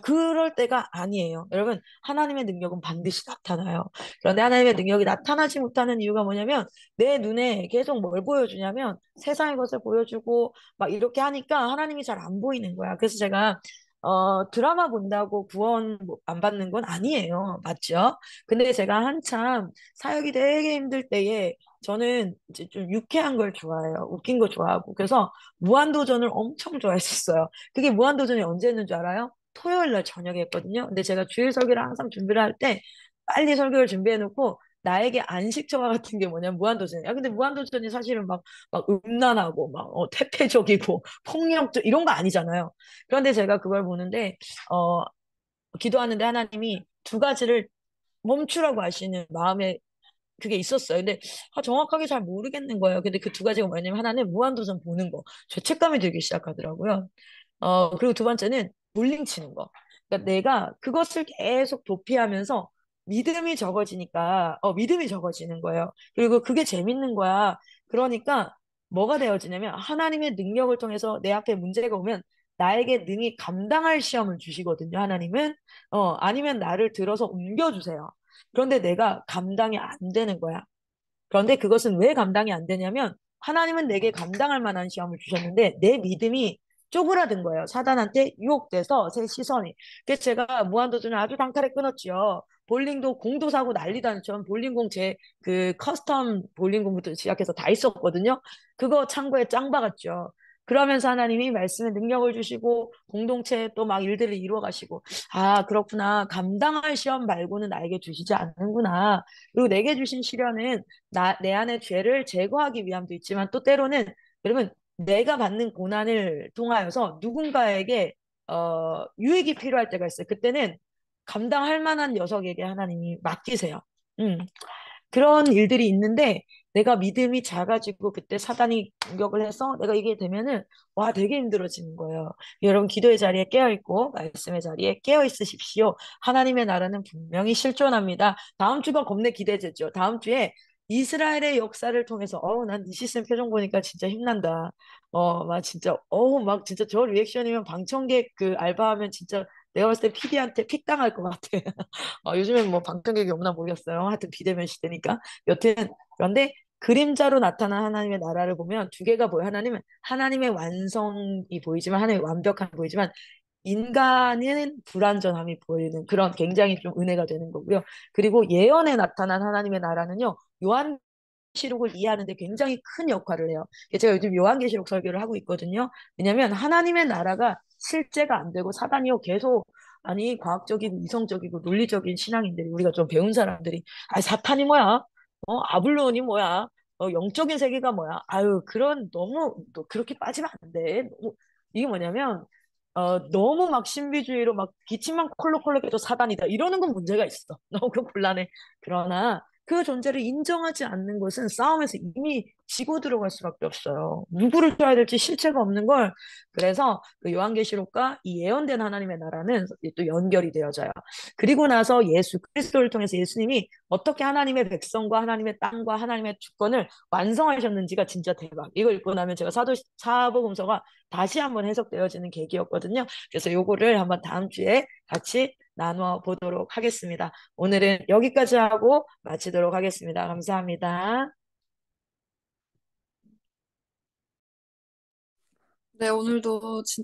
그럴 때가 아니에요. 여러분 하나님의 능력은 반드시 나타나요. 그런데 하나님의 능력이 나타나지 못하는 이유가 뭐냐면 내 눈에 계속 뭘 보여주냐면 세상의 것을 보여주고 막 이렇게 하니까 하나님이 잘 안 보이는 거야. 그래서 제가 드라마 본다고 구원 안 받는 건 아니에요. 맞죠? 근데 제가 한참 사역이 되게 힘들 때에 저는 이제 좀 유쾌한 걸 좋아해요. 웃긴 거 좋아하고. 그래서 무한도전을 엄청 좋아했었어요. 그게 무한도전이 언제 했는 줄 알아요? 토요일 날 저녁에 했거든요. 근데 제가 주일 설교를 항상 준비를 할 때 빨리 설교를 준비해 놓고 나에게 안식처가 같은 게 뭐냐면 무한도전이야. 근데 무한도전이 사실은 막 음란하고 막 태폐적이고 폭력적 이런 거 아니잖아요. 그런데 제가 그걸 보는데 어 기도하는데 하나님이 두 가지를 멈추라고 하시는 마음에 그게 있었어요. 근데 정확하게 잘 모르겠는 거예요. 근데 그 두 가지가 뭐냐면 하나는 무한도전 보는 거. 죄책감이 들기 시작하더라고요. 그리고 두 번째는 볼링 치는 거. 그러니까 내가 그것을 계속 도피하면서 믿음이 적어지는 거예요. 그리고 그게 재밌는 거야. 그러니까 뭐가 되어지냐면 하나님의 능력을 통해서 내 앞에 문제가 오면 나에게 능히 감당할 시험을 주시거든요. 하나님은 아니면 나를 들어서 옮겨주세요. 그런데 내가 감당이 안 되는 거야. 그런데 그것은 왜 감당이 안 되냐면 하나님은 내게 감당할 만한 시험을 주셨는데 내 믿음이 쪼그라든 거예요. 사단한테 유혹돼서 제 시선이. 그래서 제가 무한도전을 아주 단칼에 끊었죠. 볼링도 공도 사고 난리도 않죠. 볼링공 제 그 커스텀 볼링공부터 시작해서 다 있었거든요. 그거 창고에 짱 박았죠. 그러면서 하나님이 말씀의 능력을 주시고 공동체 또 막 일들을 이루어 가시고 아 그렇구나 감당할 시험 말고는 나에게 주시지 않는구나. 그리고 내게 주신 시련은 내 안의 죄를 제거하기 위함도 있지만 또 때로는 여러분 내가 받는 고난을 통하여서 누군가에게 유익이 필요할 때가 있어요. 그때는 감당할 만한 녀석에게 하나님이 맡기세요. 음. 그런 일들이 있는데 내가 믿음이 작아지고 그때 사단이 공격을 해서 내가 이게 되면은 와 되게 힘들어지는 거예요. 여러분 기도의 자리에 깨어 있고 말씀의 자리에 깨어 있으십시오. 하나님의 나라는 분명히 실존합니다. 다음 주가 겁내 기대되죠. 다음 주에 이스라엘의 역사를 통해서 난 니시쌤 표정 보니까 진짜 힘난다. 막 진짜 막 진짜 저 리액션이면 방청객 그 알바하면 진짜 내가 봤을 때 PD한테 픽 당할 것 같아. 요즘엔 뭐 방청객이 없나 모르겠어요. 하여튼 비대면 시대니까. 여튼 그런데 그림자로 나타난 하나님의 나라를 보면 두 개가 보여. 하나님은 하나님의 완성이 보이지만 하나님의 완벽함이 보이지만 인간은 불완전함이 보이는 그런 굉장히 좀 은혜가 되는 거고요. 그리고 예언에 나타난 하나님의 나라는요. 요한계시록을 이해하는데 굉장히 큰 역할을 해요. 제가 요즘 요한계시록 설교를 하고 있거든요. 왜냐하면 하나님의 나라가 실제가 안 되고 사단이요 계속 아니 과학적이고 이성적이고 논리적인 신앙인들이 우리가 좀 배운 사람들이 사탄이 뭐야? 아블론이 뭐야? 영적인 세계가 뭐야? 아유 그런 너무 너 그렇게 빠지면 안 돼. 이게 뭐냐면 너무 막 신비주의로 막 기침만 콜록콜록해도 사단이다 이러는 건 문제가 있어. 너무 그 곤란해. 그러나 그 존재를 인정하지 않는 것은 싸움에서 이미 지고 들어갈 수밖에 없어요. 누구를 줘야 될지 실체가 없는 걸. 그래서 그 요한계시록과 이 예언된 하나님의 나라는 또 연결이 되어져요. 그리고 나서 예수 그리스도를 통해서 예수님이 어떻게 하나님의 백성과 하나님의 땅과 하나님의 주권을 완성하셨는지가 진짜 대박. 이걸 읽고 나면 제가 사복음서가 다시 한번 해석되어지는 계기였거든요. 그래서 요거를 한번 다음 주에 같이 나누어 보도록 하겠습니다. 오늘은 여기까지 하고 마치도록 하겠습니다. 감사합니다. 네, 오늘도 진짜